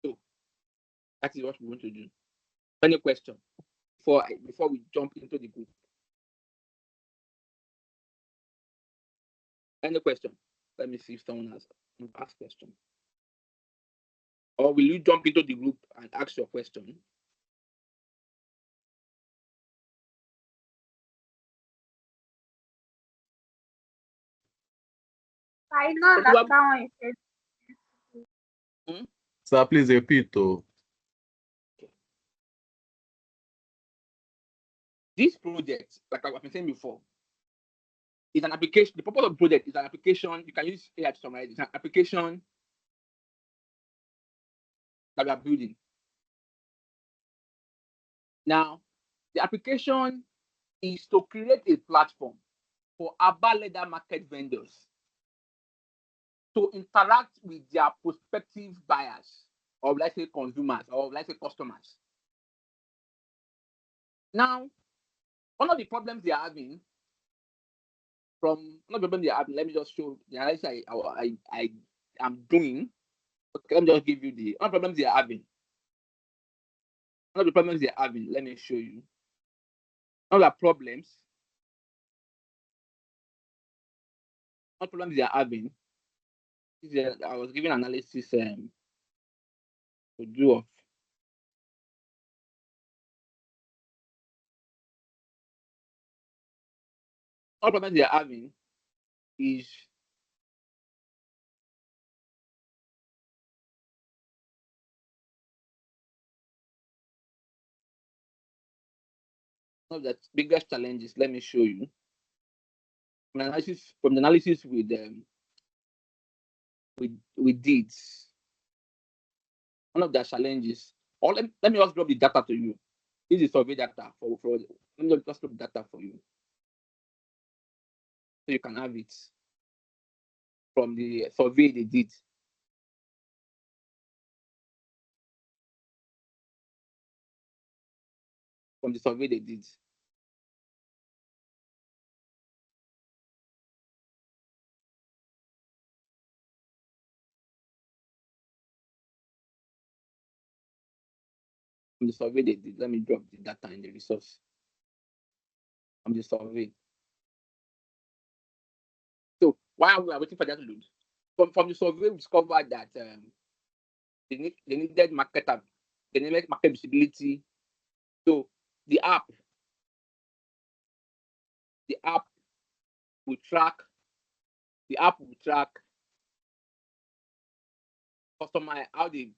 So that is what we want to do. Any question before we jump into the group? Any question? Let me see if someone has asked question. Or will you jump into the group and ask your question? I don't understand what you said. Sir, please repeat. This project, like I've been saying before, is an application. The purpose of the project is an application. You can use AI to summarize. It's an application that we are building. Now, the application is to create a platform for Aba leather market vendors to interact with their prospective buyers, or let's say consumers, or let's say customers. Now, one of the problems they are having, let me just show the analysis I am doing. Okay, let me just give you the one of the problems they are having. One of the problems they are having, let me show you. One of the problems they are having is I was giving analysis to do of. One of the problems they are having is one of the biggest challenges. Let me show you. From the analysis with deeds. One of the challenges. Or let me just drop the data to you. This is survey data for let me just drop the data for you. So you can have it from the survey they did. From the survey they did. From the survey they did. Let me drop the data in the resource. From the survey. So while we are waiting for that to load, from the survey, we discovered that they needed market visibility. So the app will track customer, how the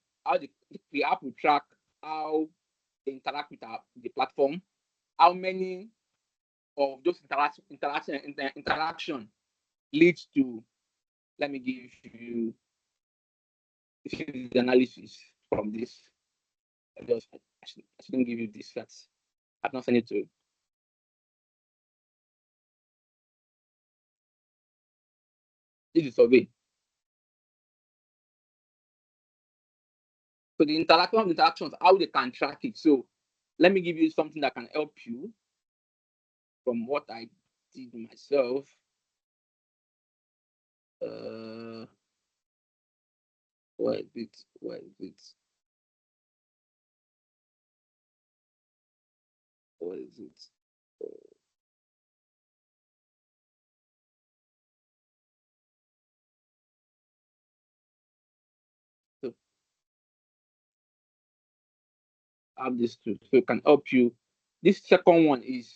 app will track how they interact with the platform, how many of those interaction leads to, let me give you the analysis from this. I shouldn't give you this. I've not sent it to. This is survey. So the interactions, how they can track it. So let me give you something that can help you from what I did myself. Where is it? So I have this too, so it can help you. This second one is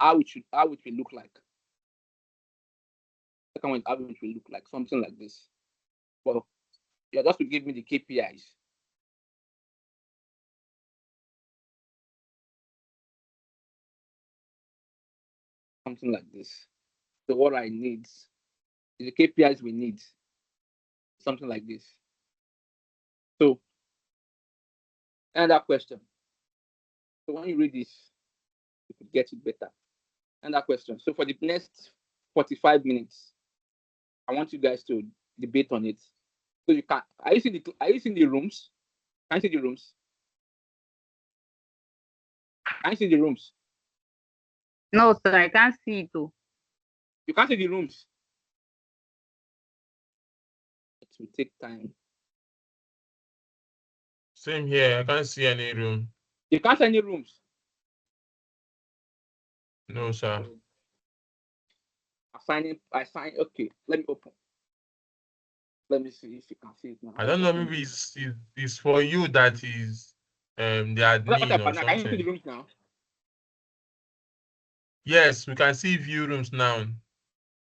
how it will look like. Second one, how it will look like, something like this. Well, yeah, just to give me the KPIs. Something like this. So what I need is the KPIs we need. something like this. So, another question. So when you read this, you could get it better. Another question. So for the next 45 minutes, I want you guys to debate on it. So you can. Are you seeing the rooms? Can you see the rooms? Can you see the rooms? No, sir, I can't see it too. You can't see the rooms. It will take time. Same here. I can't see any room. You can't see any rooms. No, sir. I sign. Okay, let me open. Let me see if you can see it now. I don't know. Maybe it's for you that is the admin or Can you see the something. rooms now? Yes, we can see view rooms now.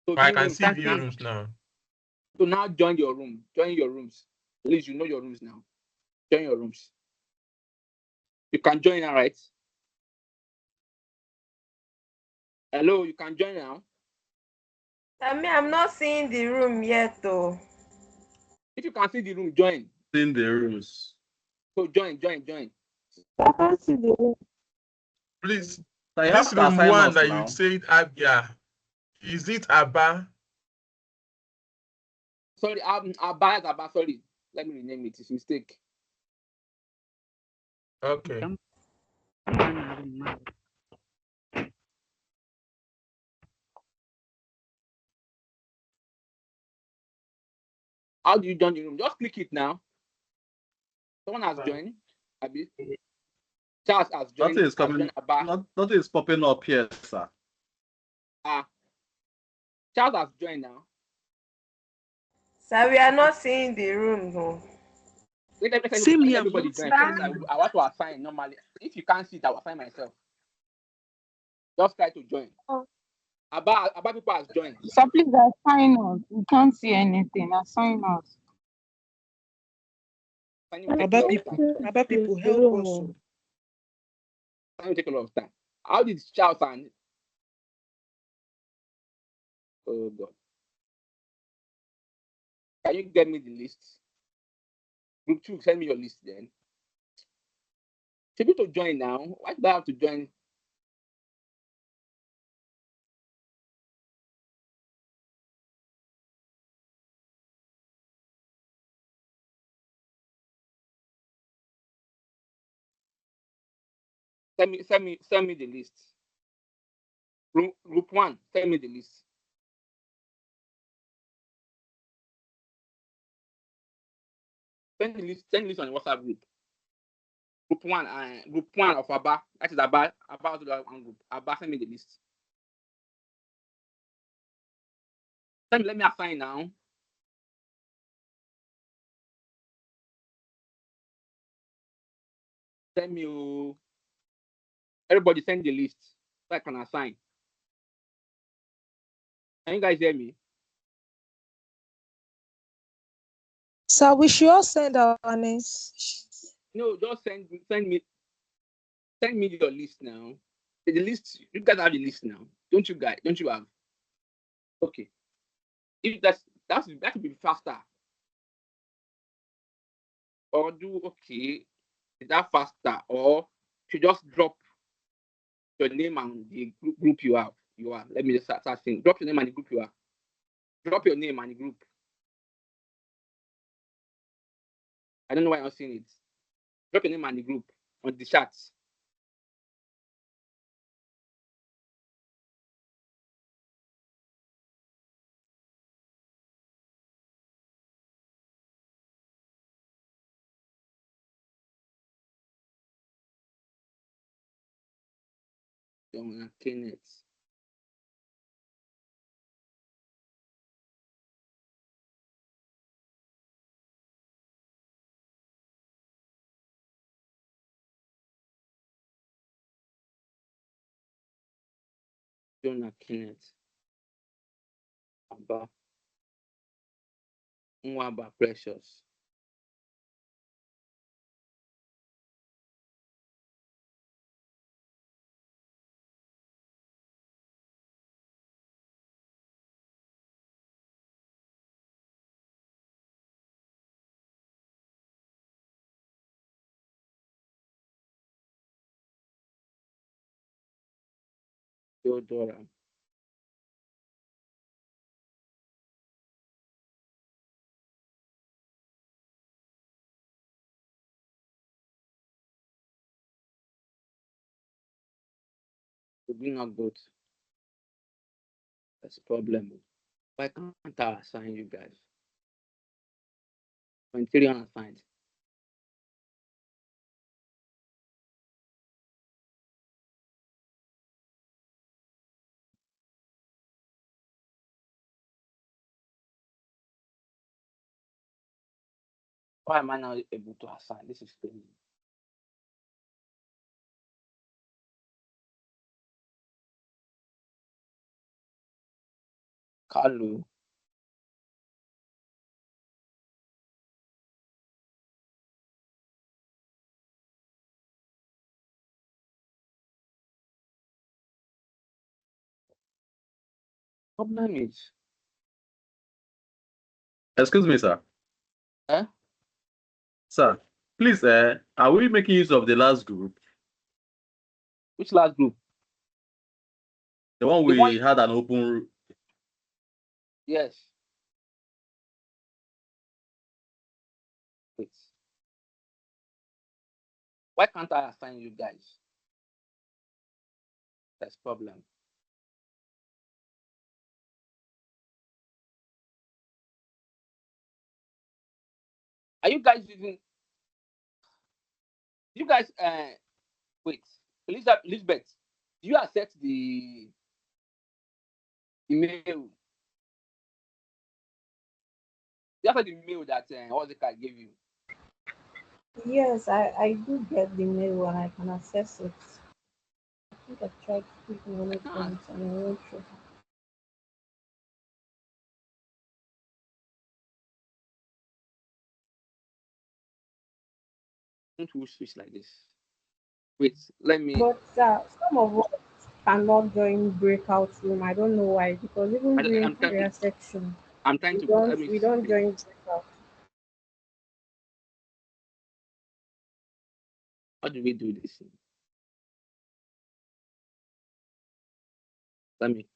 So I view can rooms. see view rooms now. So now join your room. Join your rooms. At least you know your rooms now. Join your rooms. You can join now, right? Hello, you can join now. I'm not seeing the room yet, though. If you can see the room, join. In the rooms. So join. I can't see the room. Please, So you this have to room assign one us that now. you said Abia, is it Abba? Sorry, Abba. Sorry, let me rename it. It's a mistake. Okay. How do you join the room? Just click it now. Someone has joined. Abi. Charles has joined. Nothing is coming. Nothing is popping up here, sir. Charles has joined now. Sir, we are not seeing the room, though. Same here. Everybody join first. I want to assign normally. If you can't see it, I will assign myself. Just try to join. Abba people has joined. So please assign us. We can't see anything. Assign us. Abba people, help us. Time will take a lot of time. How did Charles and oh God? Can you get me the list? Group 2, send me your list then. People to join now. Why do I have to join? Send me the list. Group 1, send me the list. Send the list on the WhatsApp group. Group one of Abba. That is Abba to the one group. Abba, send me the list. Let me assign now. Send me. Everybody send the list so I can assign. Can you guys hear me? So we should all send our names. No, just send me your list now. The list, you guys have the list now. Don't you guys? Don't you have? Okay. If that would be faster. Or do okay. Is that faster? Or you just drop your name and the group you have. Let me just start saying. Drop your name and the group you are. Drop your name and the group. I don't know why I'm not seeing it. Drop your name and the group on the chat. Kenneth. Jonah Kenneth. Abba. Mwaba Precious. Theodora. Could be not good. That's a problem. Why can't I assign you guys? 23 unassigned. Why am I not able to assign? This is crazy. Carlo. Problem is, Excuse me, sir. eh? Sir, please, are we making use of the last group? Which last group? The one The one, we had an open. yes. Wait. Why can't I assign you guys? That's problem. Are you guys using? You guys, wait. Elizabeth, do you accept the email? You accept the email that Ozeka gave you? Yes, I do get the mail and I can access it. I think I tried clicking on I it can't. once and I went through. Don't we switch like this? Wait, let me. But some of us cannot join breakout room. I don't know why. Because even during I'm trying. career section, I'm trying we to. don't Let me we don't see. join breakout. How do we do this? Let me.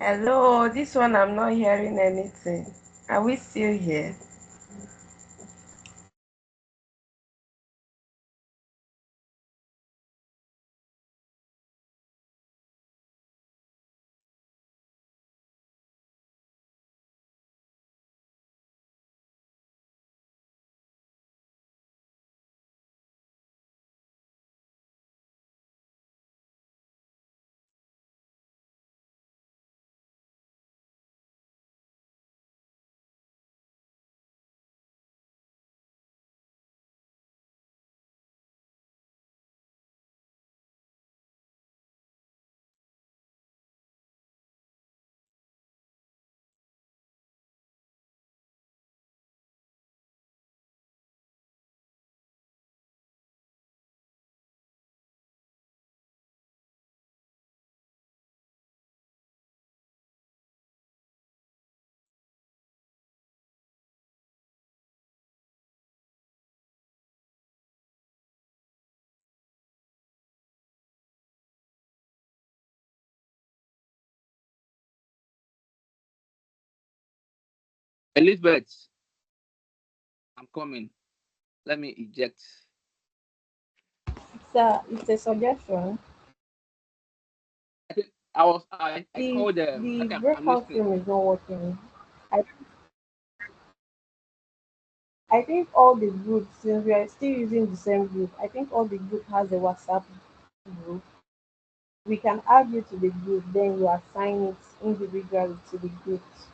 Hello, this one I'm not hearing anything. Are we still here? Elizabeth, I'm coming. Let me eject. It's a suggestion. I called The okay, I'm breakout listening. room is not working. I I think all the groups, since we are still using the same group, I think all the group has a WhatsApp group. We can add you to the group, then you assign it individually to the groups.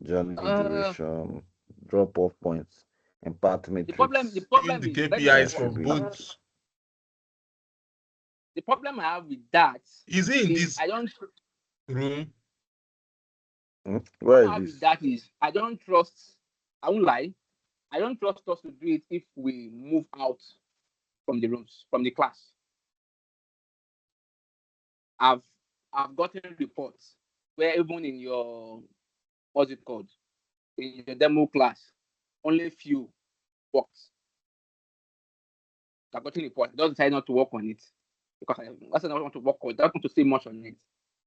Journey Uh, duration, drop off points, impact the matrix, Doing problem the is let's say KPIs for contribute. both. the problem I have with that Is it in is this room? Where problem is I have with this? that is I don't trust. I won't lie. I don't trust us to do it if we move out from the rooms, from the class. I've gotten reports where even in your what's it called in your demo class, only few worked. I've gotten reports. I just decided not to work on it because I don't want to work on. I don't want to say much on it.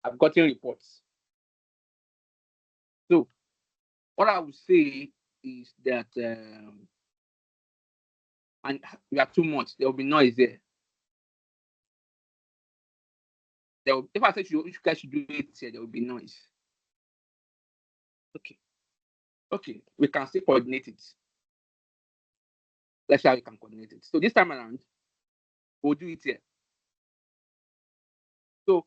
I've gotten reports. So what I would say is that and we are too much. There will be noise there. If I say you guys should do it here, there will be noise. Okay, we can still coordinate it. Let's see how we can coordinate it. So this time around, we'll do it here. So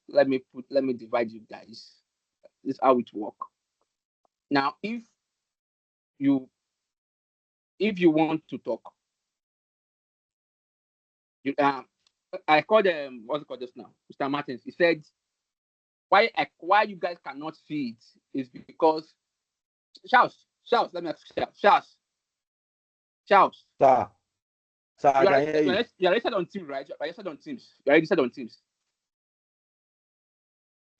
let me divide you guys. This is how it work. Now, if you want to talk, you I called what's it called just now, Mr. Martins. He said why you guys cannot see it is because shouts. Let me ask shouts. Sir, I You can hear you. are registered on Teams, right? You are registered on Teams. You are registered on Teams.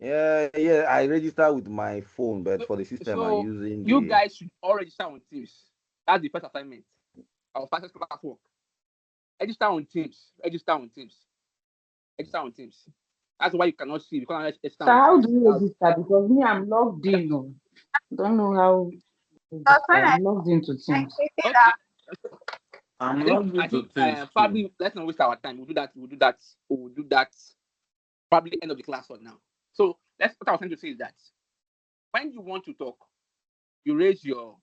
Yeah, I register with my phone, but for the system, I'm So using you the. guys should all register on Teams. That's the first assignment. Our first class work. Register on Teams. Register on Teams. Register on Teams. That's why you cannot see. You cannot register So on how Teams. do you register? Because me, I'm logged in. No. Don't know how to Because register. when I'm logged into I Teams. created Okay. I'm logged I into think things too. probably let's not waste our time. We'll do that probably end of the class for now. So that's what I was trying to say is that when you want to talk, you raise your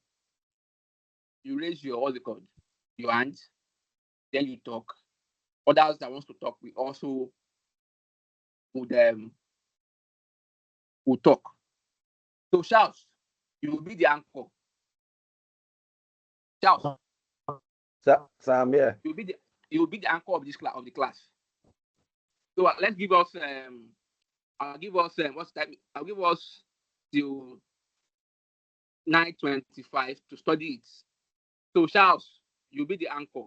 what's it called? Your hand, then you talk. Others that wants to talk, we also would talk. So Charles, you will be the anchor. Charles, Sir, I'm here. you will be the anchor of the class. So let's give us I'll give us what's that? I'll give us till 9:25 to study it. So Charles, you'll be the anchor.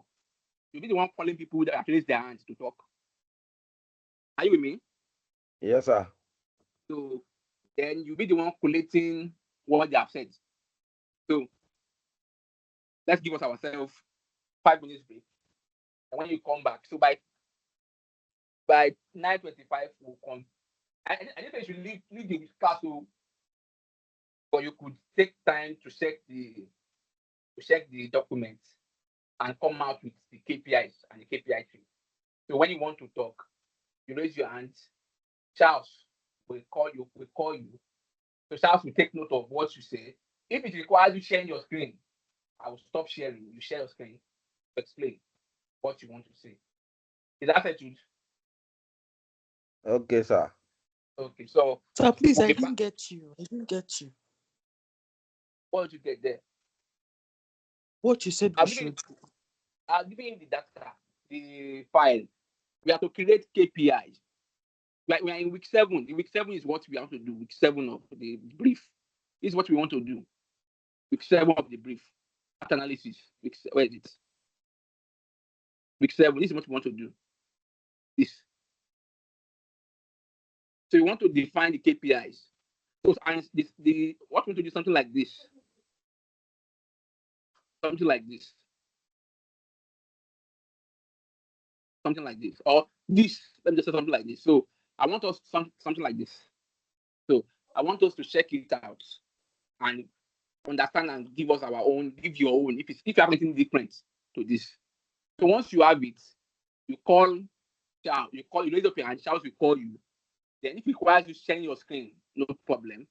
You'll be the one calling people that raise their hands to talk. Are you with me? Yes, sir. So then you'll be the one collating what they have said. So let's give us ourselves 5 minutes break. And when you come back, so by 9:25 we'll come. I didn't say you should leave the class, but you could take time to check the documents and come out with the KPIs and the KPI tree. So when you want to talk, you raise your hand. Charles will call you. So Charles will take note of what you say. If it requires you sharing your screen, I will stop sharing. You share your screen to explain what you want to say. Is that attitude? Okay, sir. Okay, so Sir, please, we'll I be back. didn't get you. I didn't get you. What did you get there? What you said we should. I'll give you the data, the file. We have to create KPIs. We are in week 7. The week 7 is what we have to do. Week 7 of the brief. This is what we want to do. Week 7 of the brief. After analysis. Where is it? Week 7. This is what we want to do. This. So we want to define the KPIs. So and what we want to do something like this. Something like this. Something like this. Or this. Let me just say something like this. So I want us something like this. So I want us to check it out and understand and give us our own, give your own, if you have anything different to this. So once you have it, you raise up your hand, Charles will call you. Then if it requires you sharing your screen, no problem.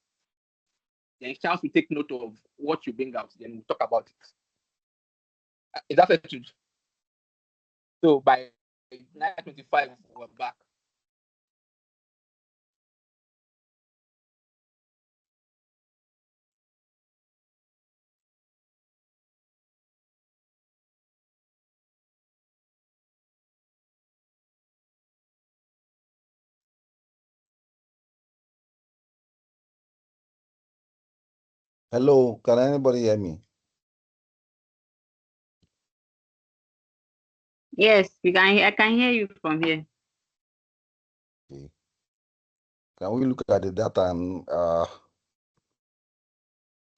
Then Charles will take note of what you bring out, then we'll talk about it. Is that settled? So by 9:25, we're back. Hello, can anybody hear me? Yes, you can. I can hear you from here. Okay. Can we look at the data and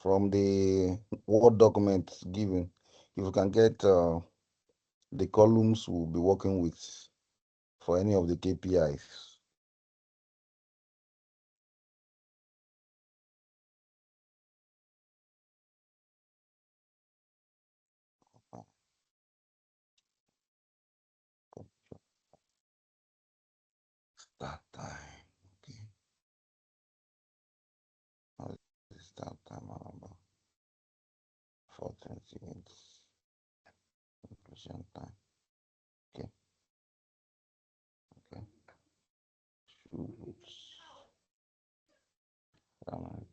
from the Word document given? If we can get the columns we'll be working with for any of the KPIs. Start time. Okay. How is start time number? 4:28. Completion time. Okay. Okay. Shoots.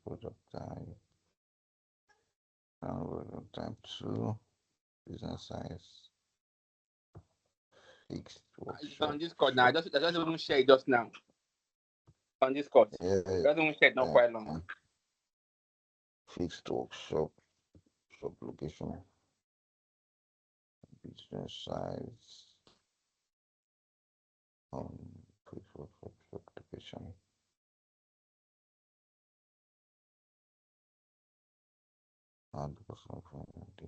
Product time. Product time 2. Business size. Fixed It's on workshop. Discord now. I just even share it just now. On Discord. Yeah. Just even share it not quite long. Fixed workshop. Shop location. Business size. Fixed workshop shop location. And the person from the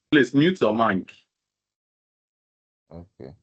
Please mute your mic. Okay.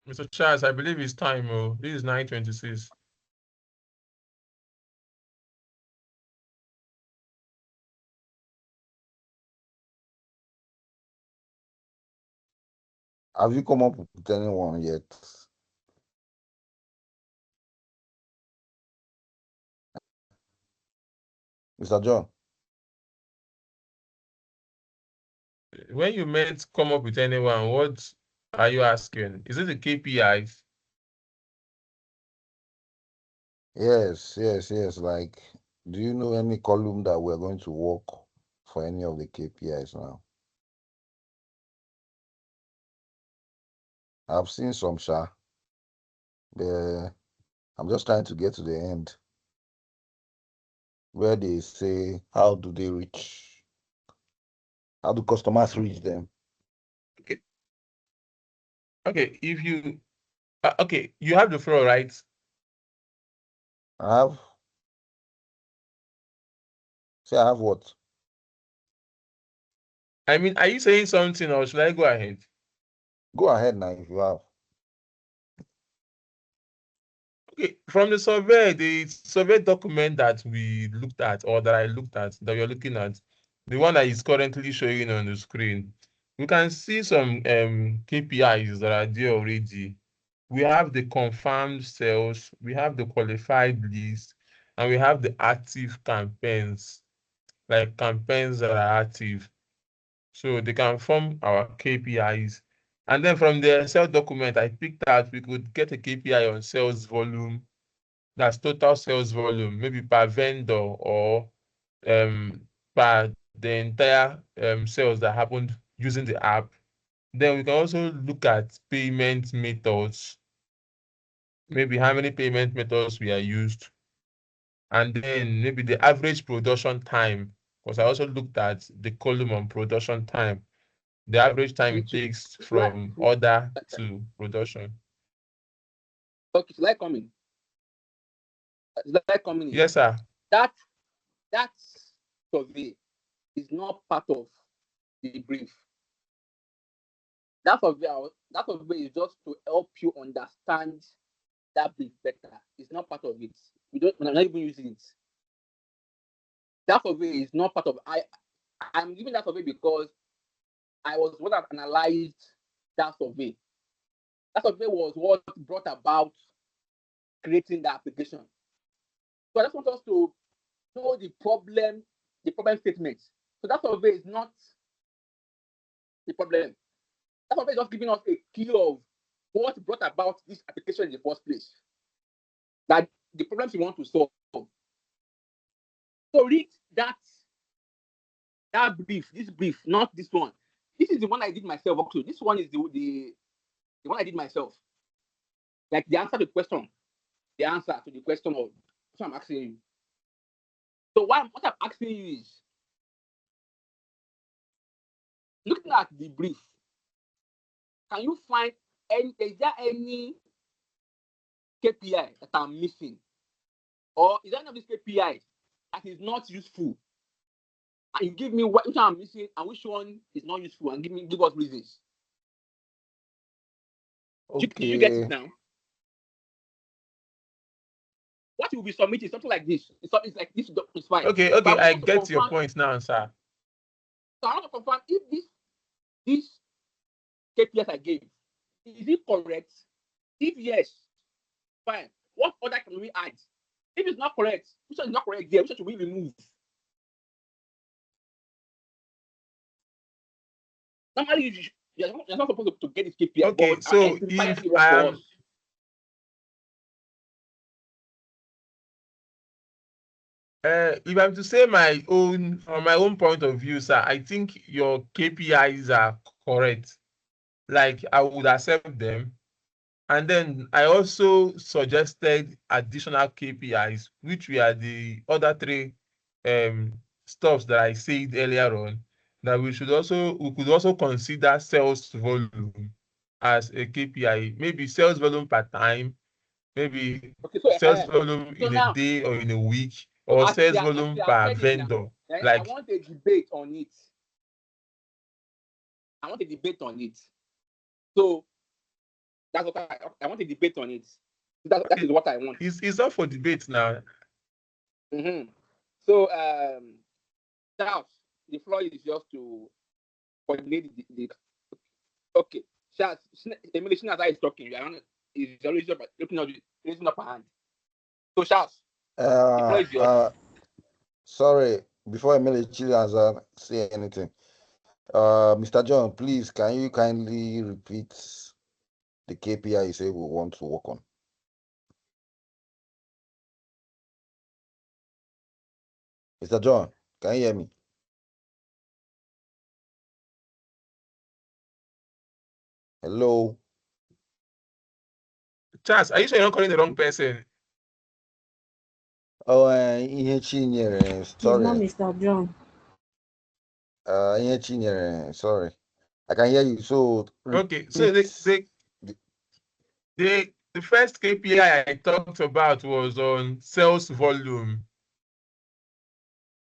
Mr. Charles, I believe it's time. Oh, this is 9:26. Have you come up with anyone yet? Mr. John? When you meant come up with anyone, what are you asking? Is it the KPIs? Yes. Like, do you know any column that we're going to work for any of the KPIs now? I've seen some, Sha. I'm just trying to get to the end where they say, how do customers reach them? Okay, if you okay, you have the floor, right? I have. Say I have what? I mean, are you saying something or should I go ahead? Go ahead now if you have. Okay, from the survey document that we looked at or that I looked at, that you're looking at, the one that is currently showing on the screen, we can see some KPIs that are there already. We have the confirmed sales, we have the qualified leads, and we have the active campaigns, like campaigns that are active. So they can form our KPIs. And then from the Excel document, I picked out we could get a KPI on sales volume. That's total sales volume, maybe per vendor or per the entire sales that happened using the app. Then we can also look at payment methods, maybe how many payment methods we are used, and then maybe the average production time, because I also looked at the column on production time, the average time it takes from order to production. Okay, should I come in? Should I come in? Yes, sir. That survey is not part of the brief. That survey is just to help you understand that brief better. It's not part of it. We're not even using it. That survey is not part of. I'm giving that survey because I was what I've analyzed that survey. That survey was what brought about creating the application. So I just want us to know the problem statement. So that survey is not the problem. That survey is just giving us a clue of what brought about this application in the first place. That the problems you want to solve. So read that brief, this brief, not this one. This is the one I did myself also. This one is the one I did myself. Like the answer to the question, the answer to the question of what I'm asking you. So what I'm asking you is, looking at the brief, can you find is there any KPI that I'm missing? Or is there any of these KPI that is not useful? And you give me which one I'm missing and which one is not useful, and give us reasons. Okay. Do you get it now? What you will be submitting something like this. It's like this is fine. Okay, I get your point now, sir. So I want to confirm if this KPIs I gave, is it correct? If yes, fine. What other can we add? If it's not correct, which one is not correct there? Which one should we remove? Normally, you're not supposed to get this KPI. Okay, so if I'm to say from my own point of view, sir, I think your KPIs are correct. Like, I would accept them. And then I also suggested additional KPIs, which were the other three stuffs that I said earlier on, that we could also consider sales volume as a KPI, maybe sales volume per time, maybe sales volume in a day or in a week, or sales volume per vendor. I want a debate on it. So That's what I want a debate on it. That is what I want. It's up for debate now. So, Charles, the floor is yours to coordinate the okay. Charles, Emily Shinaza is talking. Is always raising up her hand. So, Charles, the floor is yours. Sorry, before Emily Chinaza say anything, Mr. John, please, can you kindly repeat the KPI you say we want to work on? Mr. John, can you hear me? Hello? Charles, are you sure you're not calling the wrong person? Oh, ihe Chinyere, It's not sorry. Mr. John. Ihe Chinyere, sorry. I can hear you. So, Okay, so the first KPI I talked about was on sales volume.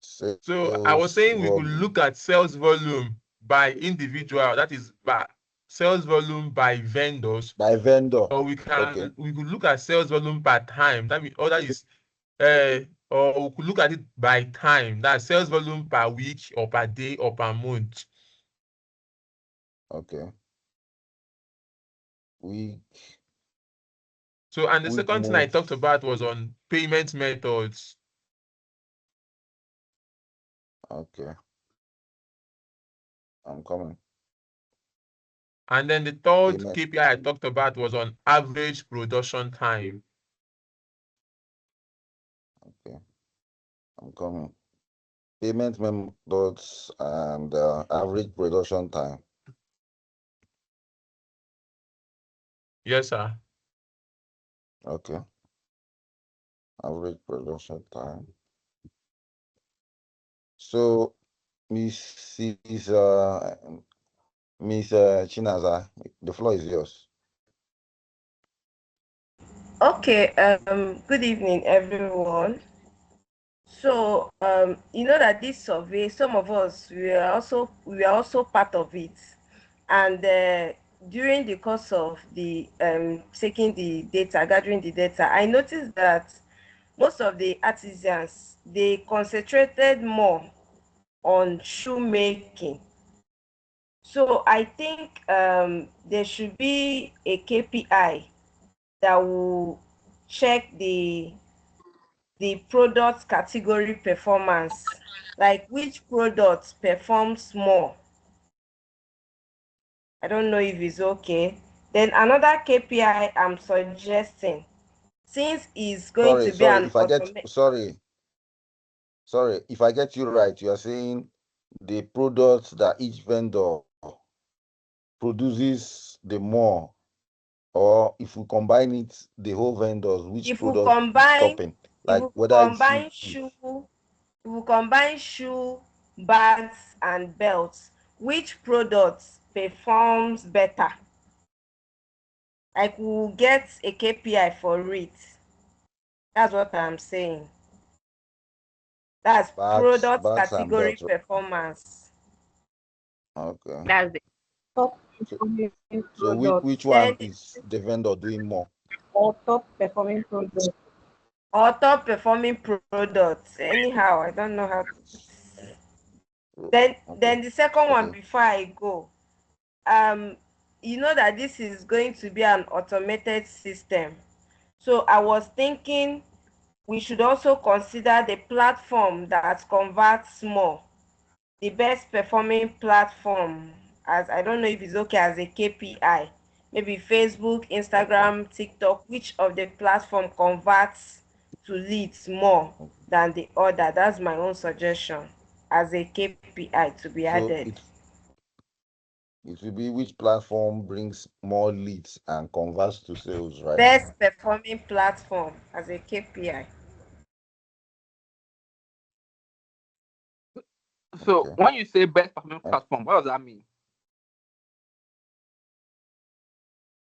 So I was saying we could look at sales volume by individual, that is by sales volume by vendors. By vendor. Or we could look at sales volume per time. Or we could look at it by time. That's sales volume per week or per day or per month. Okay. Week. So, and the second thing I talked about was on payment methods. Okay. I'm coming. And then the third KPI I talked about was on average production time. Okay. I'm coming. Payment methods and average production time. Yes, sir. Okay. Average production time. So, Miss Chinaza, the floor is yours. Okay, good evening, everyone. So, you know that this survey, some of us, we are also part of it. And during the course of the taking the data, gathering the data, I noticed that most of the artisans, they concentrated more on shoemaking. So I think there should be a KPI that will check the product category performance, like which product performs more. I don't know if it's okay. Then another KPI I'm suggesting, since it's going to be an sorry, if I get you right, you are saying the products that each vendor produces the more, or if we combine it, the whole vendors, which product is topping? Like whether it's shoe, if we combine shoe, bags, and belts, which product performs better? Like we'll get a KPI for it. That's what I'm saying. That's product category performance. Okay. That's it. Top so which one is the vendor doing more? Or top performing product. Or top performing products. Anyhow, I don't know how to. Then the second one, before I go, you know that this is going to be an automated system. So I was thinking we should also consider the platform that converts more, the best performing platform, as I don't know if it's okay as a KPI. Maybe Facebook, Instagram, TikTok, which of the platform converts to leads more than the other? That's my own suggestion as a KPI to be added. It will be which platform brings more leads and converts to sales, right? Best performing platform as a KPI. So when you say best performing platform, what does that mean?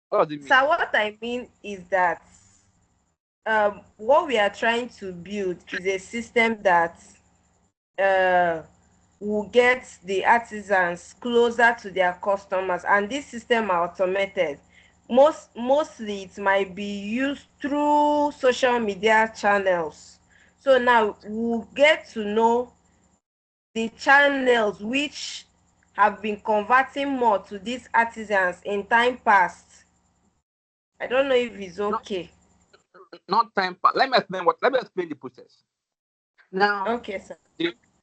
What does it mean? So what I mean is that what we are trying to build is a system that will get the artisans closer to their customers, and this system are automated. mostly it might be used through social media channels. So now we'll get to know the channels which have been converting more to these artisans in time past. I don't know if it's okay. Not time. Let me explain the process. Now, Okay, sir.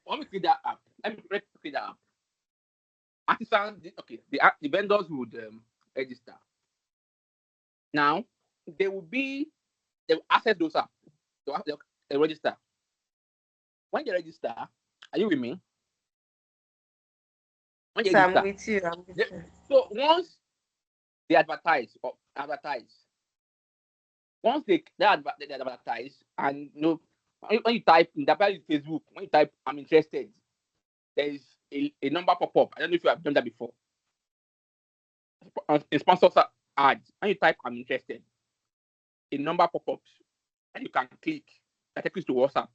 when we create that app, let me create that app. Artisans, okay, the vendors would register. Now, they will access those apps. They register. When they register, are you with me? When they So I'm register, with you. I'm with you. so once they advertise, once they advertise, and when you type in the Facebook, when you type "I'm interested," there is a number pop up. I don't know if you have done that before. In sponsor ads, when you type "I'm interested," a number pop ups, and you can click. That takes you to WhatsApp.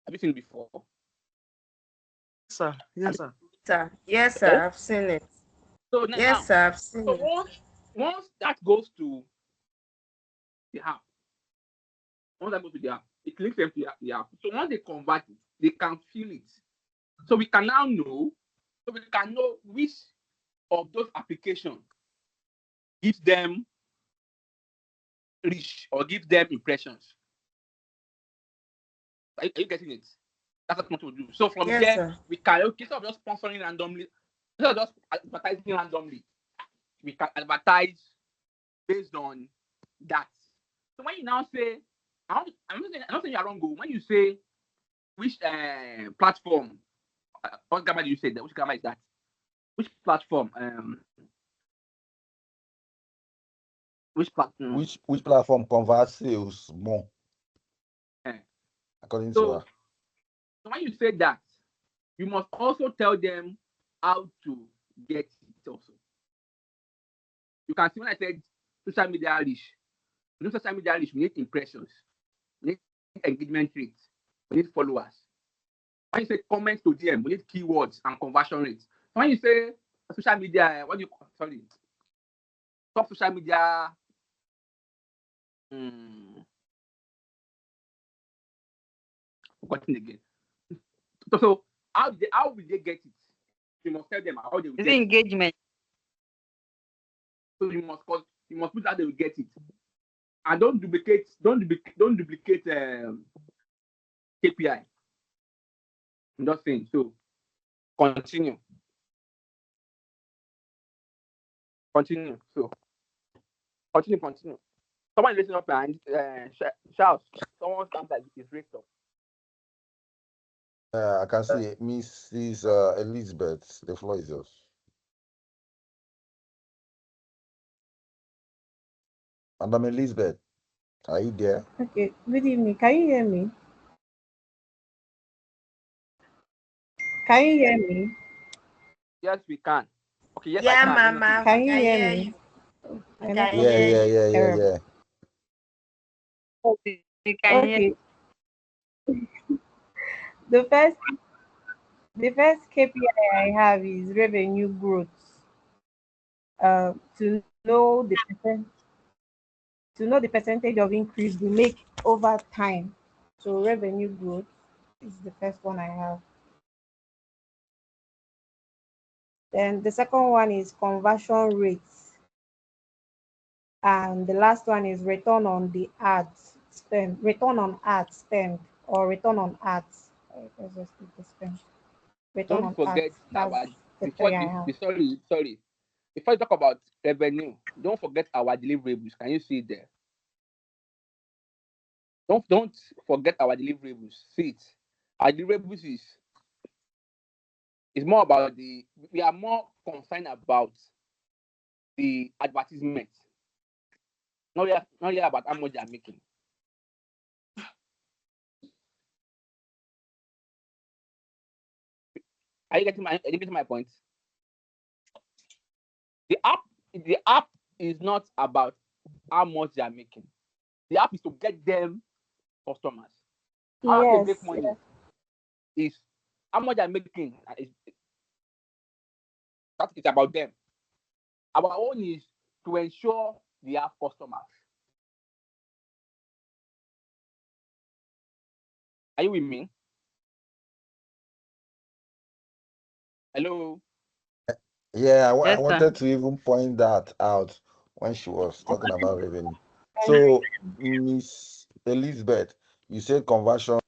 Have you seen it before? Sir, yes, sir. Sir. Yes, sir. Yes. I've seen it. So Yes, now, sir. I've seen so it. once that goes to the app, it links them to the app. So once they convert it, they can feel it. So we can now know, which of those applications gives them reach or gives them impressions. Are you getting it? That's what we do. So from Yes, there, sir. we can, instead of just sponsoring randomly, instead of just advertising randomly, we can advertise based on that. So when you now say, I'm not saying you're wrong, when you say which platform, what grammar do you say that? Which grammar is that? Which platform? Which platform? Which platform converts sales more, according to So her? when you say that, you must also tell them how to get it also. You can see when I said social media reach, social media reach, we need impressions, we need engagement rates, we need followers. When you say comments to DM, we need keywords and conversion rates. When you say social media, top social media, forgotten again. So how will they get it? You must tell them how they will Is get it it. engagement? So you must put how they will get it. And don't duplicate KPI. I'm just saying. So continue. So continue. Someone listen up and shout. Someone stands like it's raised up. I can see Mrs. Elizabeth. The floor is yours. Madam Elizabeth, are you there? Okay, good evening. Can you hear me? Can you hear me? Yes, we can. Okay, yes, I Yeah, can. Mama. Can We you can hear hear me? you. We My can network Yeah, hear is yeah, you. yeah, yeah, terrible. yeah. You can hear. Okay, the first KPI I have is revenue growth. To know the percentage of increase we make over time. So revenue growth is the first one I have. Then the second one is conversion rates. And the last one is return on the ads spend, return on ads spend, or return on ads. Let's just keep the spend. Return Don't on forget ads. That's the before three I have. sorry. Before you talk about revenue, don't forget our deliverables. Can you see it there? Don't forget our deliverables. See it. Our deliverables is more about we are more concerned about the advertisement, not really about how much they are making. Are you getting my point? The app is not about how much they are making. The app is to get them customers. How they make Yes, money yes. is how much they're making. That is about them. Our own is to ensure they have customers. Are you with me? Hello? Yeah, I Yes, sir. wanted to even point that out when she was talking about revenue. So, Miss Elizabeth, you said conversion.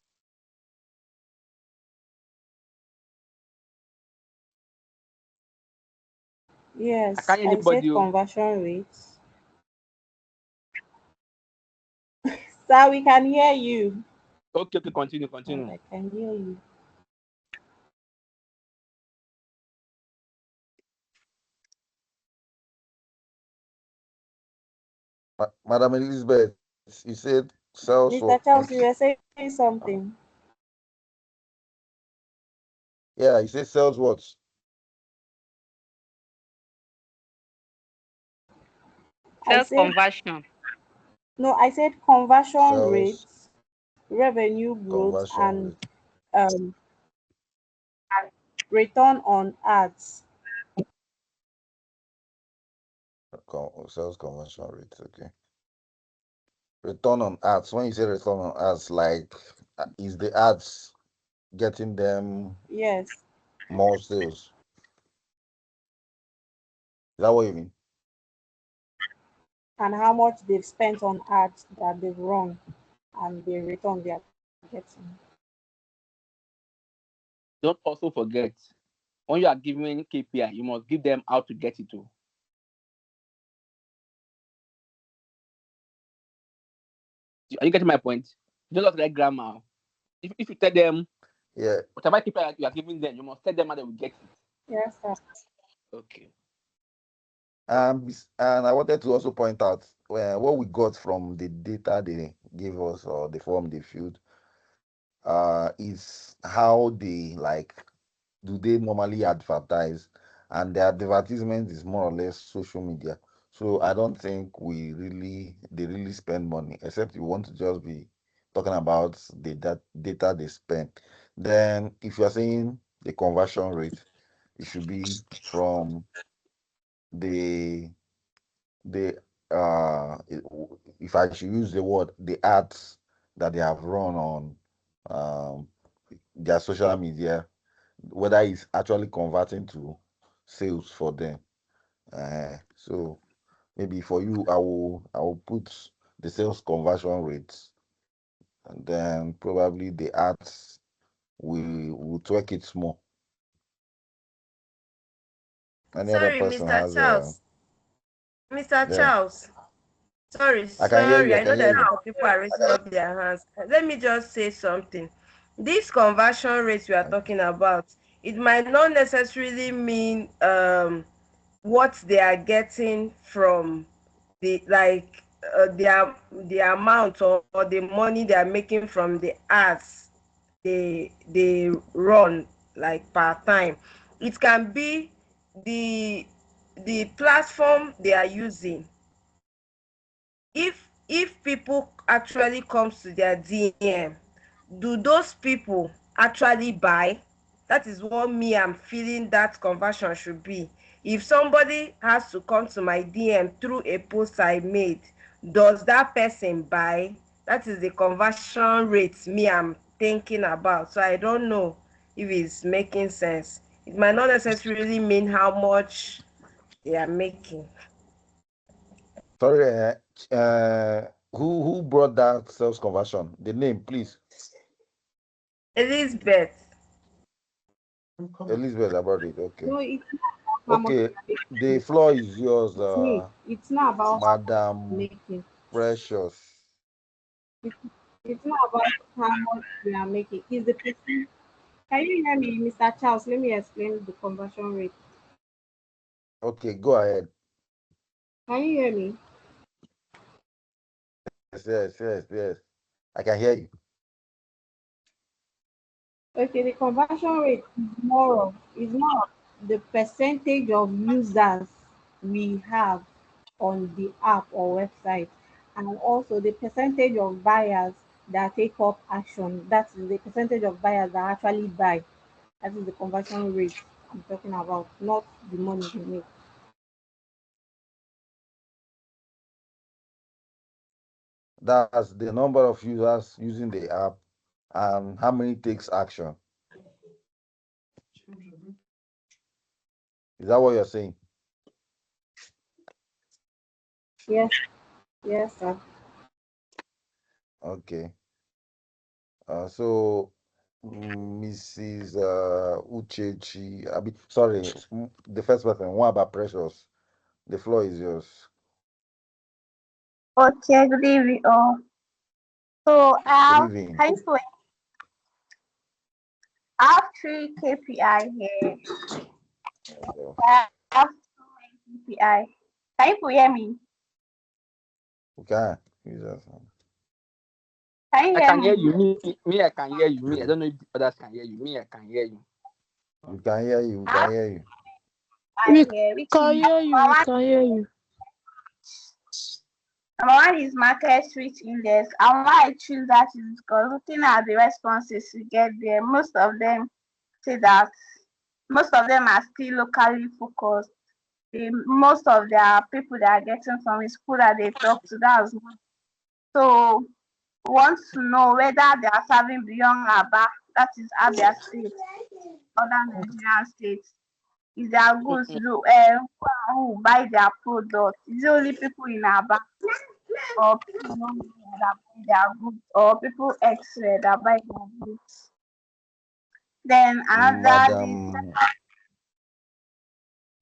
Yes, Can I said anybody? conversion rates. Sir, we can hear you. Okay, continue. I can hear you. Madam Elizabeth, you said sales Mr. Charles, what? you were saying something. Yeah, you said sales what? I Sales said conversion. no, I said conversion Sales rates, revenue growth, conversion and rate. um return on ads. Sales conversion rate. Okay. Return on ads. When you say return on ads, like, is the ads getting them Yes, more sales? Is that what you mean? and how much they've spent on ads that they've run and the return they are getting. Don't also forget, when you are giving KPI, you must give them how to get it to. Are you getting my point? Don't just like grammar. If you tell them Yeah. whatever KPI you are giving them, you must tell them how they will get it. Yes, sir. Okay. And I wanted to also point out what we got from the data they gave us or the form they filled is how they like do they normally advertise, and the advertisement is more or less social media. So I don't think they really spend money, except you want to just be talking about that data they spend. Then if you are saying the conversion rate, it should be from the the if I should use the word, the ads that they have run on um, their social media, whether it's actually converting to sales for them. So maybe for you, I will put the sales conversion rates, and then probably the ads will tweak it small. Any other Sorry, person Mr. has Charles. Mr. yeah. Charles. Sorry, I can hear you. sorry. I I know can hear that a you. lot of people are raising up their hands. Let me just say something. This conversion rate we are talking about, it might not necessarily mean what they are getting from the like the amount or the money they are making from the ads they run like per time. It can be the the platform they are using. If people actually comes to their DM, do those people actually buy? That is what me I'm feeling that conversion should be. If somebody has to come to my DM through a post I made, does that person buy? That is the conversion rate me I'm thinking about. So I don't know if it's making sense. It might not necessarily mean how much they are making. Sorry, who brought that sales conversion? The name, please. Elizabeth. Elizabeth about it. Okay. No, it's not about how much Okay. they are The making. floor is yours, It's me. It's not about how much Madam they are making. Precious. It's, it's not about how much they are making. It's the person. Can you hear me, Mr. Charles? Let me explain the conversion rate. Okay, go ahead. Can you hear me? Yes. I can hear you. Okay, the conversion rate is more of the percentage of users we have on the app or website, and also the percentage of buyers that take up action. That is the percentage of buyers that actually buy. That is the conversion rate I'm talking about, not the money they make. That's the number of users using the app and how many takes action. Is that what you're saying? Yes, yes, sir. Okay. So Mrs. Uchechi, sorry, the first person, what about Precious? The floor is yours. Okay, good evening. So Good evening. I have three KPI here. Okay. I have two KPI. Can you hear me? Okay. Jesus. Can you I hear can hear me? you. Me, I can hear you. Me, I don't know if others can hear you. Me, I can hear you. We can hear you. We I can hear you. We here, which can is hear you. We can hear you. number one is market reach index. And why I choose that is because looking at the responses we get there, most of them say that most of them are still locally focused. Most of their people they are getting from is people that they talk to. That's one. So we want to know whether they are serving beyond Aba, that is Abia State, other Nigerian states. Is their goods who buy their products? Is it only people in Aba or people that buy their goods or people elsewhere that buy their goods? Then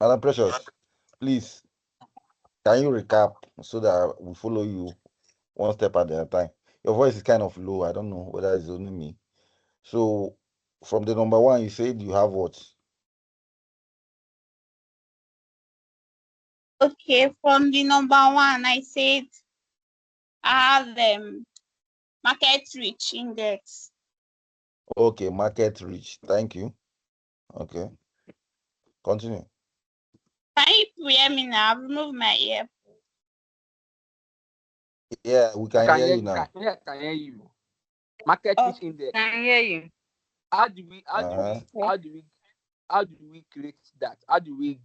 Madam Precious, please, can you recap so that we follow you one step at a time? Your voice is kind of low. I don't know whether it's only me. So, from the number one, you said you have what? Okay, from the number one, I said I have market reach index. Okay, market reach. Thank you. Okay. Continue. Can you hear me now? I've removed my ear. Yeah, we can hear you now. I can hear you. Market reach index. Can hear you. How do we create that? How do we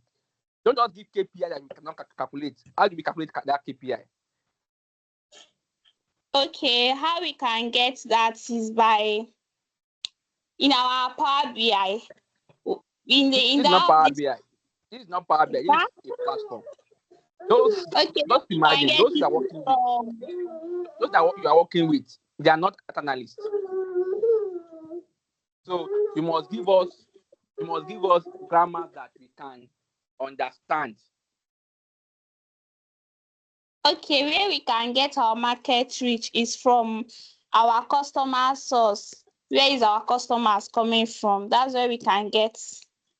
don't just give KPI that we cannot calculate? How do we calculate that KPI? Okay, how we can get that is by in our Power BI. This is not Power BI. This is not Power BI. This is a platform. Just imagine those you are working with. Those that you are working with, they are not analysts. So you must give us grammar that we can understand. Okay, where we can get our market reach is from our customer source. Where is our customers coming from? That's where we can get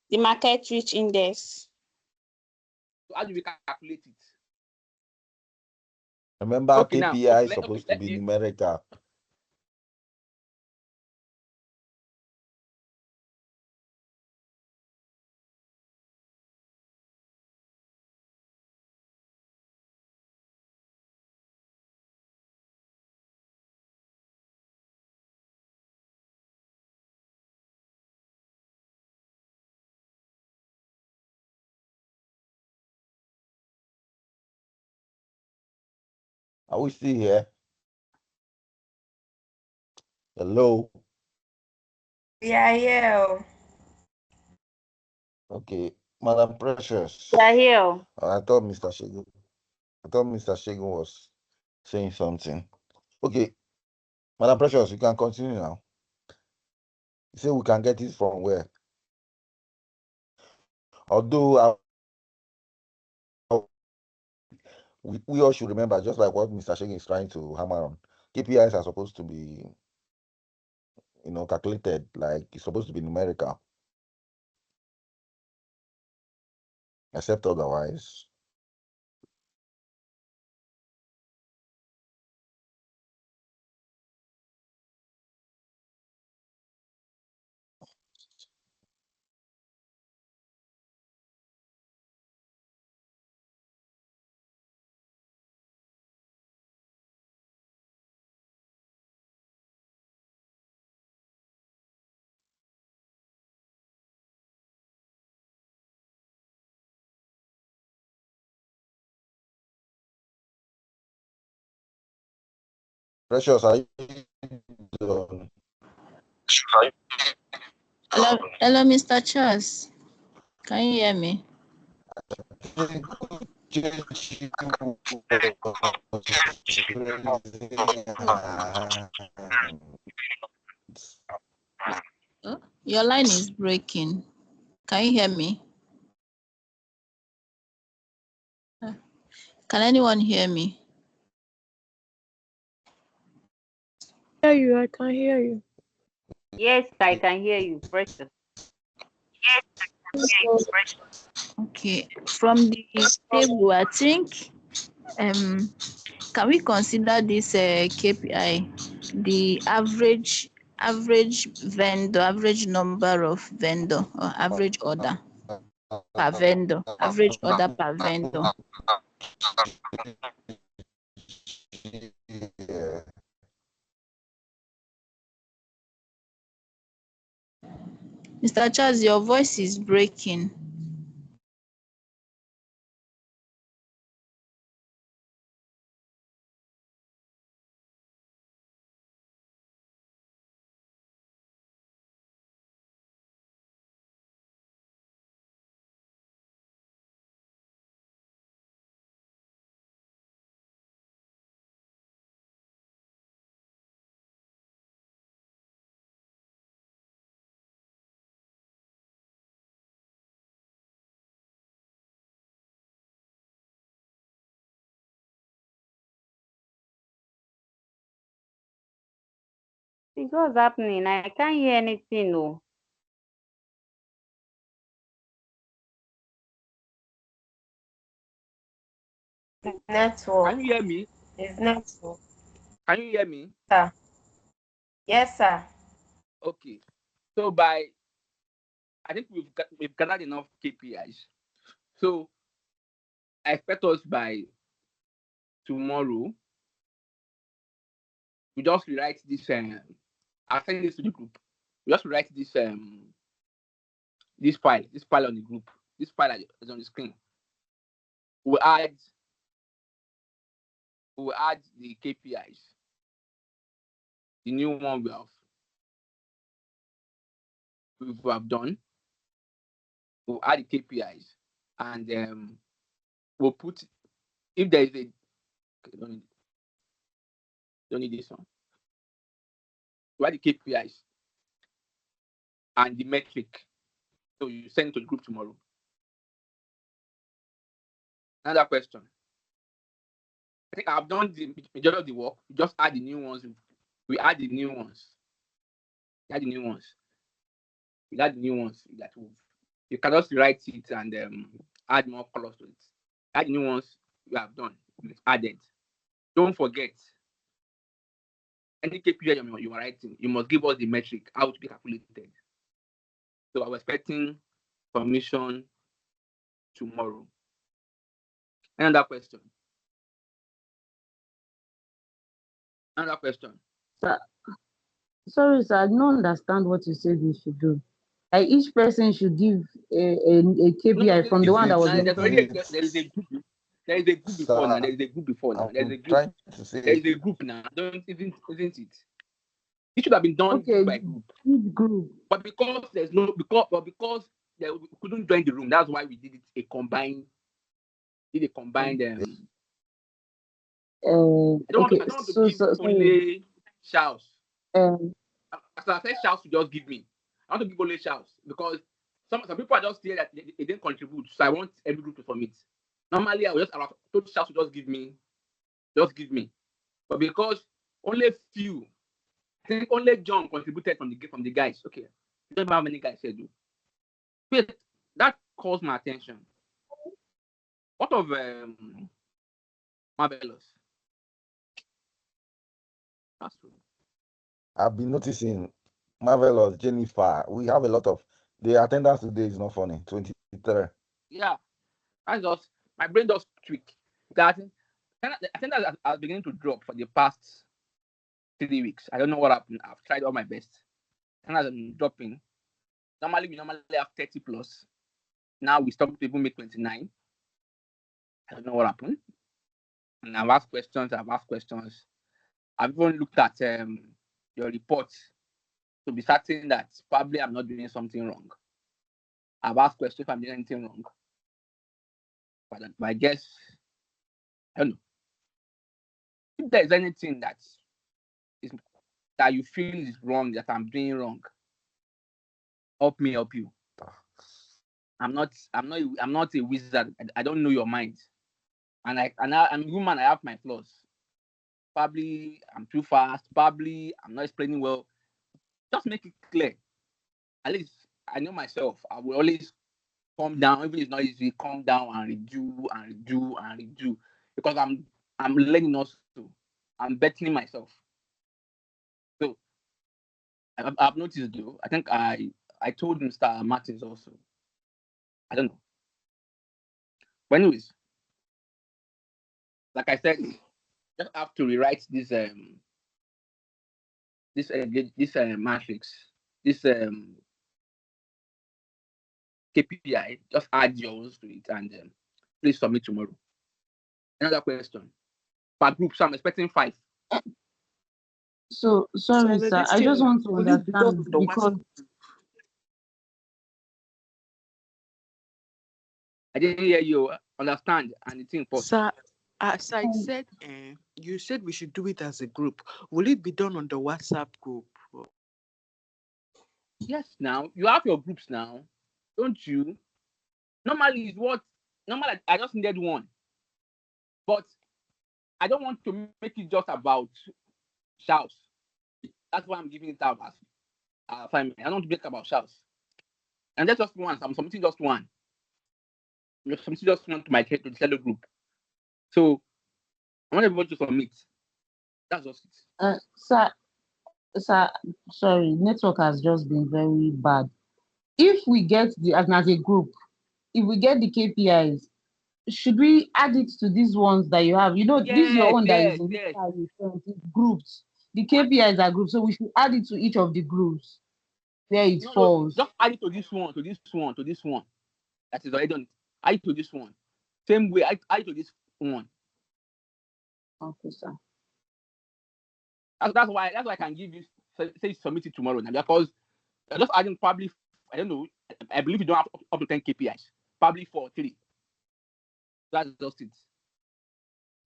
the market reach index. So how do we calculate it? Remember, okay, KPI is supposed to be numerical. Are we still here? Hello? Yeah, yeah. Okay, Madam Precious. Yeah, here. I thought Mr. Shegun was saying something. Okay, Madam Precious, you can continue now. You say we can get it from where? Although we all should remember, just like what Mr. Shegun is trying to hammer on, KPIs are supposed to be, calculated, like it's supposed to be numerical, except otherwise. Precious, are you done? Hello, Mr. Charles. Can you hear me? Oh, your line is breaking. Can you hear me? Can anyone hear me? Hear you, I can hear you. Yes, I can hear you, Precious. Okay, from the table, I think, can we consider this KPI, the average vendor, average number of vendor, or average order per vendor, average order per vendor? Yeah. Mr. Charles, your voice is breaking. See what's happening. I can't hear anything. No. Network. Can you hear me? It's network. Can you hear me? Sir. Yes, sir. Okay. So I think we've gathered enough KPIs. So I expect us by tomorrow we just rewrite this. I'll send this to the group. We just rewrite this this file on the group. This file that is on the screen. We'll add the KPIs, the new one we have done. We'll add the KPIs, and we'll put, if there is a, okay, don't need this one. We'll add the KPIs and the metric. So you send it to the group tomorrow. Another question. I think I've done the majority of the work. We just add the new ones. We add the new ones. We add the new ones. We add the new ones that you can just write it and add more colors to it. Add the new ones you have done. We've added. Don't forget, any KPI you are writing, you must give us the metric, how to be calculated. So I was expecting permission tomorrow. Another question. Another question. Sir, sorry, sir, I don't understand what you said we should do. Like each person should give a KPI from the one that was There's already there is a group. There is a group before now. There is a group before now. There's a group. There is a group now. Isn't it? It should have been done okay, by group. Group. But because because we couldn't join the room, that's why we did it a combined. I don't want to give only shouts. As I said, shouts to just give me. I want to give only shouts because some people are just here that they didn't contribute. So I want every group to submit. Normally, I would just allow total shouts to just give me. But because only few, I think only John contributed from the guys. Okay, I don't know how many guys said do. Wait, that calls my attention. What of Marvelous? That's true. I've been noticing Marvelous, Jennifer. We have a lot of the attendance today is not funny. 23. Yeah, that's just my brain just tweak. That attendance has beginning to drop for the past 3 weeks. I don't know what happened. I've tried all my best. And as I'm dropping, we normally have 30 plus. Now we stopped people make 29. I don't know what happened. And I've asked questions. I've even looked at your report to be certain that probably I'm not doing something wrong. I've asked questions if I'm doing anything wrong. But I guess, I don't know. If there's anything that you feel is wrong, that I'm doing wrong, help me help you. I'm not a wizard. I don't know your mind. And I'm human, I have my flaws. Probably I'm too fast, probably I'm not explaining well. Just make it clear. At least I know myself. I will always calm down, even if it's not easy, calm down and redo. Because I'm learning also. I'm bettering myself. So I've noticed though, I think I told Mr. Martins also. I don't know. But anyways, like I said, just have to rewrite this matrix, this KPI. Just add yours to it and please submit tomorrow. Another question. Per group, so I'm expecting 5. So sorry, sir. I just want to understand because I didn't hear you understand and the thing first. Sir, as I said, you said we should do it as a group. Will it be done on the WhatsApp group? Yes, now you have your groups now, don't you? Normally, I just needed one, but I don't want to make it just about shouts. That's why I'm giving it out as assignment. I don't want to make it about shouts. And that's just one. I'm submitting just one. I'm submitting just one to the fellow group. So I want everybody to submit. That's just it. Sir, sorry, network has just been very bad. If we get as a group, if we get the KPIs, should we add it to these ones that you have? You know, this is your own that is in this file you sent. It's grouped. The KPIs are grouped, so we should add it to each of the groups where it falls. Just add it to this one. That is already done. Add it to this one. Same way, add it to this one. Okay, sir. That's why I can give you say submit it tomorrow now, because I'm just adding probably, I don't know, I believe you don't have up to 10 KPIs. Probably 4 3. That's just it.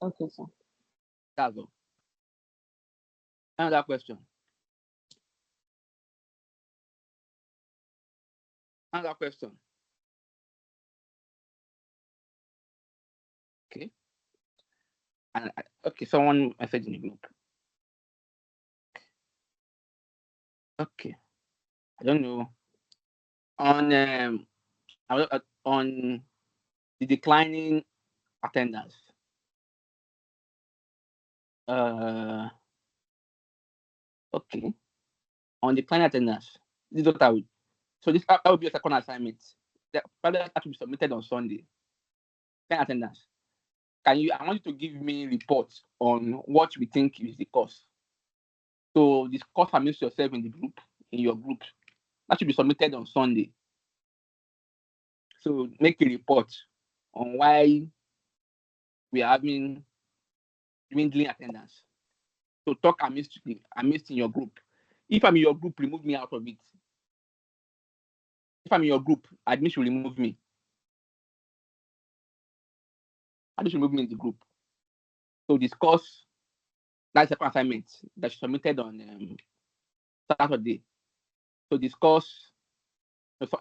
Okay, sir. That's all. Another question. Okay. And okay, someone messaged in the group. Okay. I don't know. On the declining attendance. Okay. On declining attendance. This is what I would. So that would be a second assignment. That probably have to be submitted on Sunday. 10 attendance. I want you to give me reports on what we think is the cause. So discuss amongst yourself in your group. That should be submitted on Sunday. So make a report on why we are having dwindling attendance. So talk amidst in your group. If I'm in your group, remove me out of it. If I'm in your group, admin should remove me. Admin should remove me in the group. So discuss that second assignment that you submitted on Saturday. So discuss. That's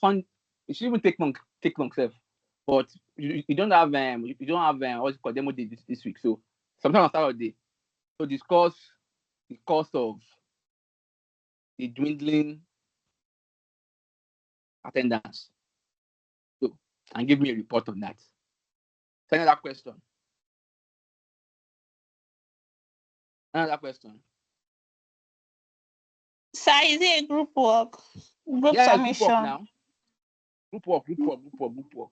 fun. It should even take long, self. But you don't have what's it called, demo day this week. So sometime on Saturday. So discuss the cause of the dwindling attendance. So and give me a report on that. Another question. Sir, is it a group work? Group submission? Group work now.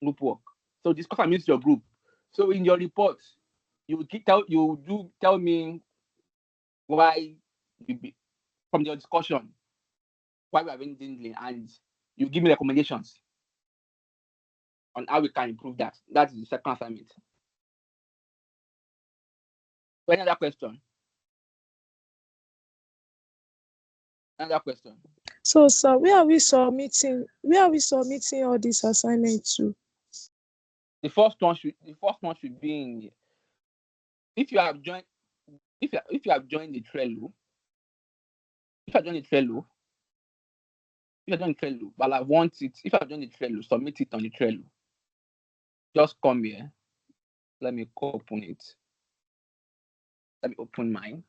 Group work. So discuss amidst your group. So in your report, you tell me why from your discussion why we are having dwindling, and you give me recommendations on how we can improve that. That is the second assignment. Any other question? Another question. So, sir, where are we submitting? Where are we submitting all these assignments to? The first one should be in. If you have joined the Trello, but I want it. If I join the Trello, submit it on the Trello. Just come here. Let me open it. Let me open mine.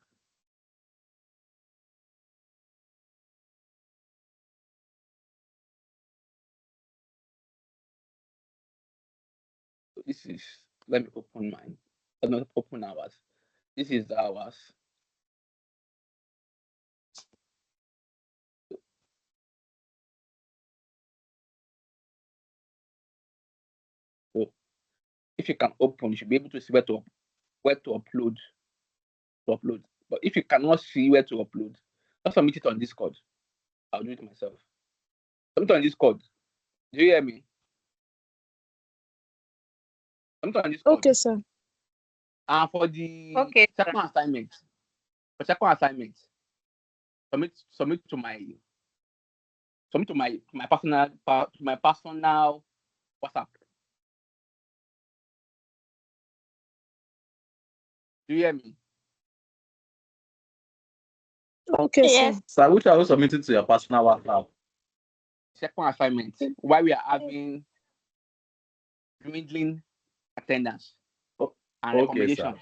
So this is. Let me open mine. Let me open ours. This is ours. So if you can open, you should be able to see where to upload. But if you cannot see where to upload, just submit it on Discord. I'll do it myself. Submit on Discord. Do you hear me? Submit on Discord. Okay, sir. And for the second assignment, submit to my personal WhatsApp. Do you hear me? Okay, sir. Sir, which are you submitting to your personal WhatsApp? Second assignment, why we are having dwindling attendance and recommendation.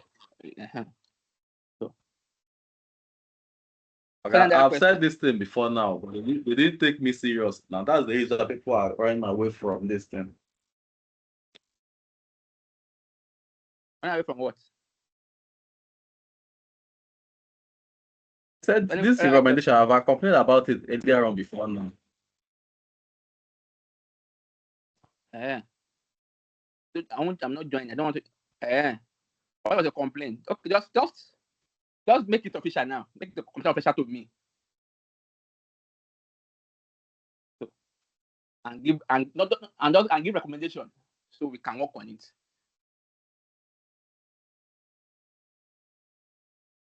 Okay, I've said this thing before now, but they didn't take me serious. Now that's the reason that people are running away from this thing. Running away from what? Said this recommendation, I've complained about it earlier on before now. I'm not joining. I don't want to. What was the complaint? Okay, just make it official now. Make the complaint official to me. So, and give recommendation so we can work on it.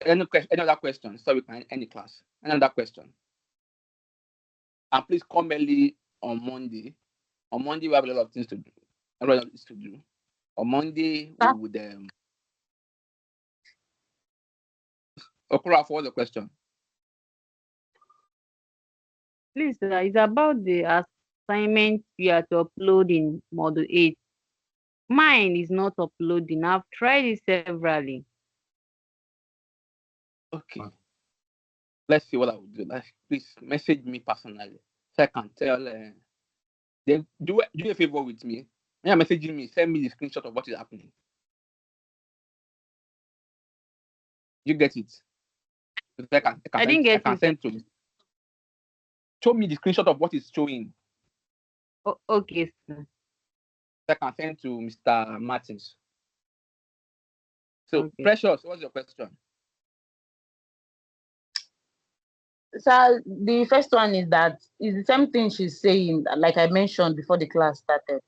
Any other question? So we can end the class. Another question. And please come early on Monday. On Monday we have a lot of things to do. On Monday we would Okura, for the question. Please, it's about the assignment you are to upload in Module 8. Mine is not uploading. I've tried it severally. Okay. Let's see what I will do. Please message me personally so I can tell. Then do a favor with me. When you're messaging me, send me the screenshot of what is happening. You get it? I didn't get it. Send to you. Show me the screenshot of what is showing. Oh, okay, sir. I can send to Mr. Martins. So, okay. Precious, what's your question? So the first one is that is the same thing she's saying, like I mentioned before the class started.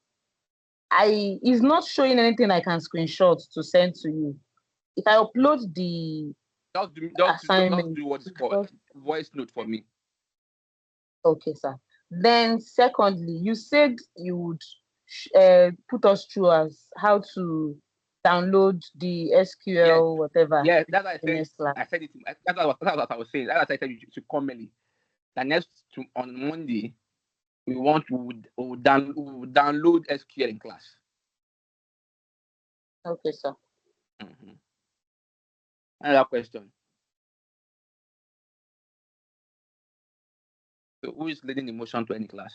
It's not showing anything I can screenshot to send to you. If I upload the assignment, just do what is called voice note for me. Okay, sir. Then secondly, you said you would put us through as how to download the SQL, whatever. Yeah, that's what I said. I said it. That's what I was saying. That's what I said you should come early. On Monday, we will download SQL in class. Okay, sir. Mm-hmm. Another question. So who is leading the motion to any class?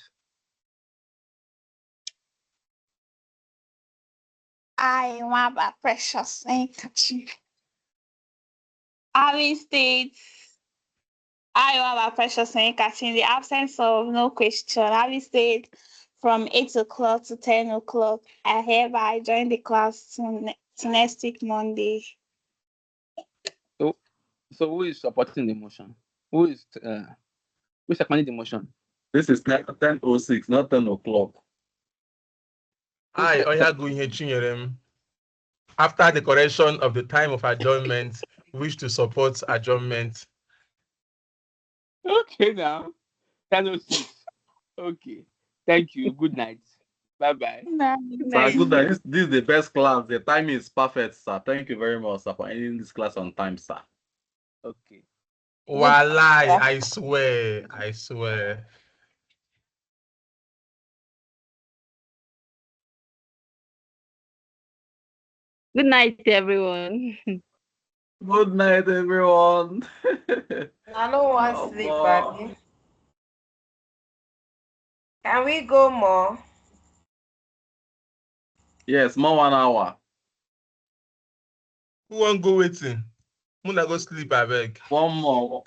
I want a precious handkerchief. Having states, I want a precious handkerchief in the absence of no question. Having state from 8 o'clock to 10 o'clock. I hereby join the class to next week Monday. So who is supporting the motion? Who is seconding the motion? This is 10:06, not 10 o'clock. After the correction of the time of adjournment, wish to support adjournment. Okay now. Okay. Thank you. Good night. Bye-bye. Good Sir, night. good night. This is the best class. The timing is perfect, sir. Thank you very much, sir, for ending this class on time, sir. Okay. Walai, I swear. I swear. Good night, everyone. Good night, everyone. I don't want Oh, sleep, boy. Abby. Can we go more? Yes, more 1 hour. Who won't go waiting? Muna go sleep, I beg. One more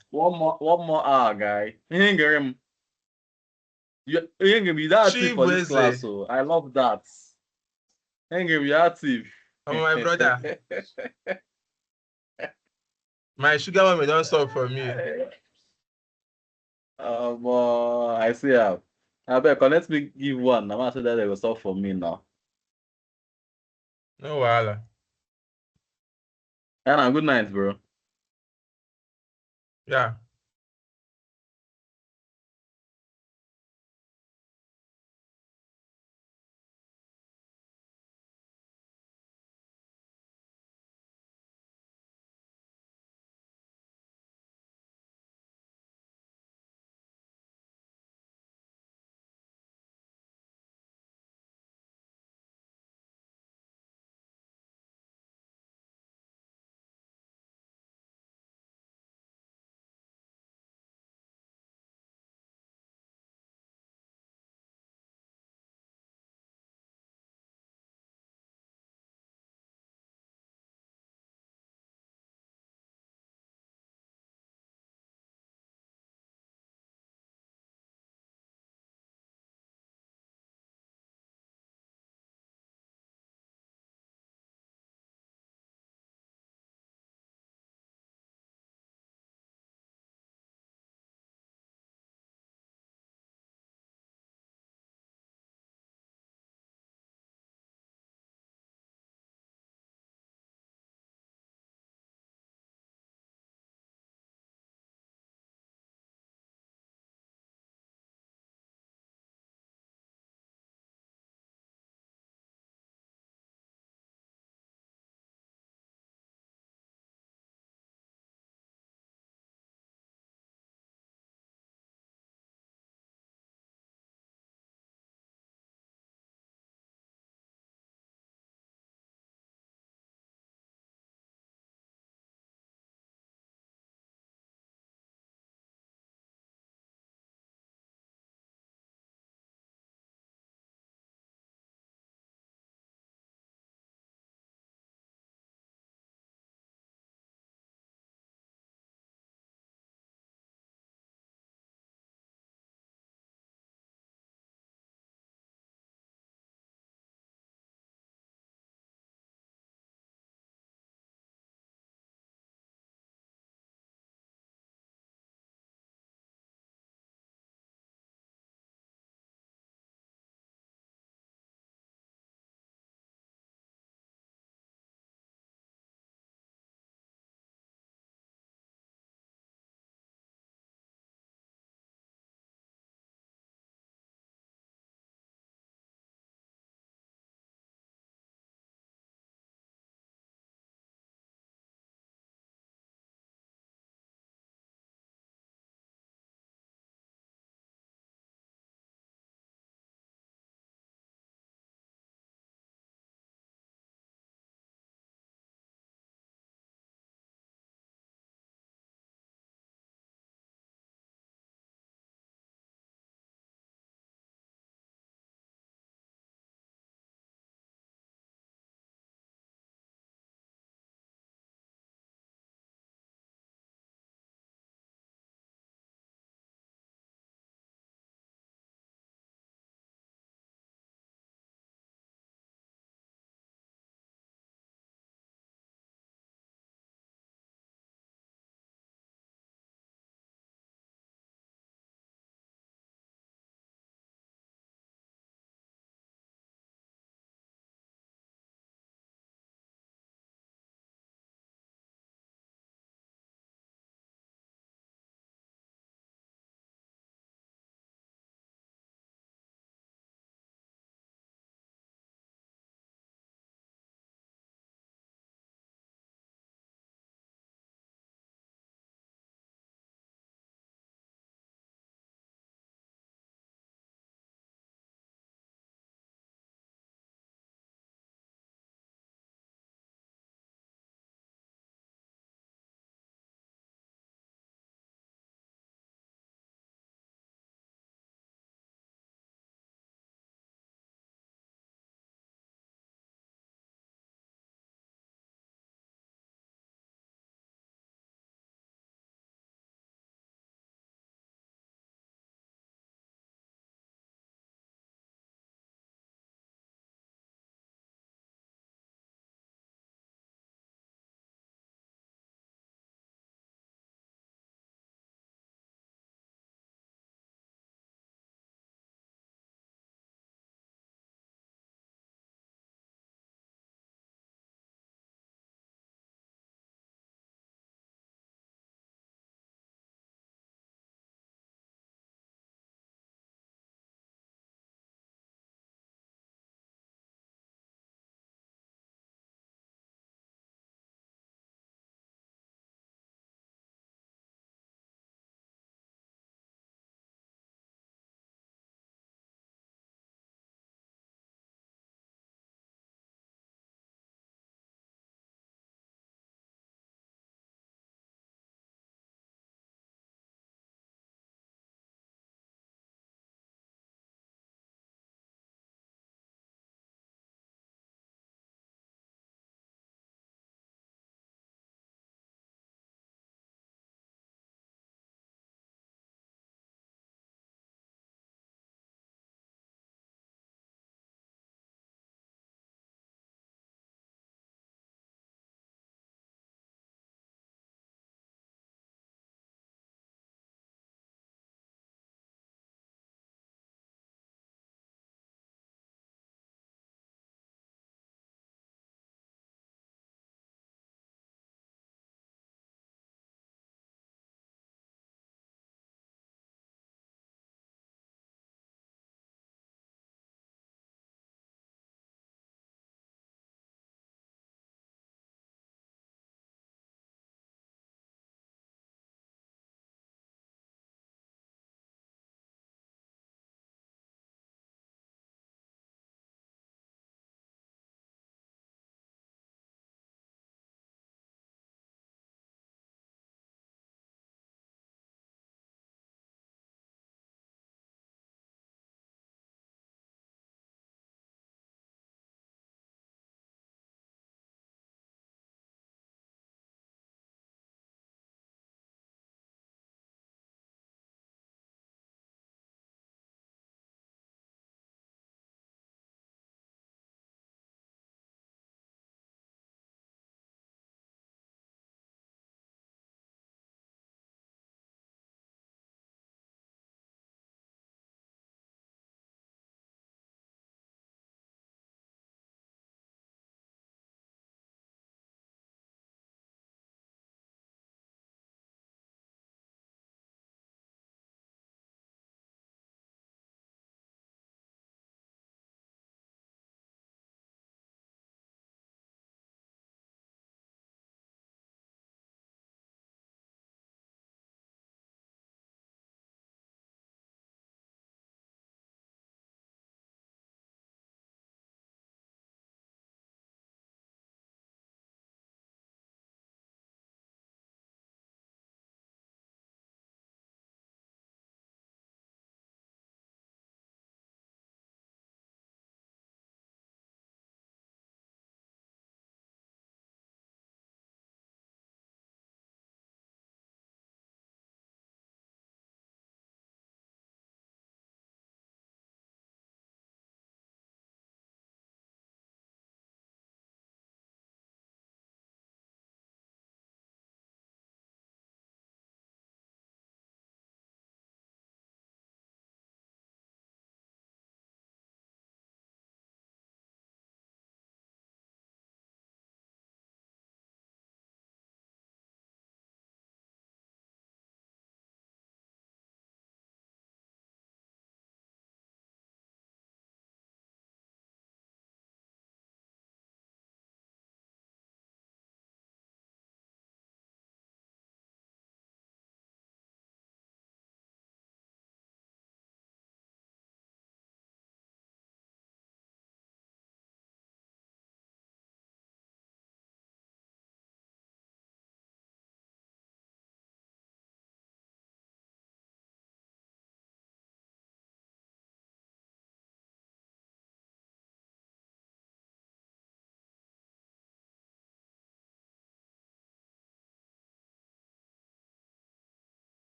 hour, guy. You ain't gonna be that active Chief for this class, Weze. so I love that. You ain't gonna be active. I'm my brother. My sugar mommy don't stop for me. Boy, I see how. I bet connect me give one. I'm gonna say that they will stop for me now. No wahala. And good night, bro. Yeah.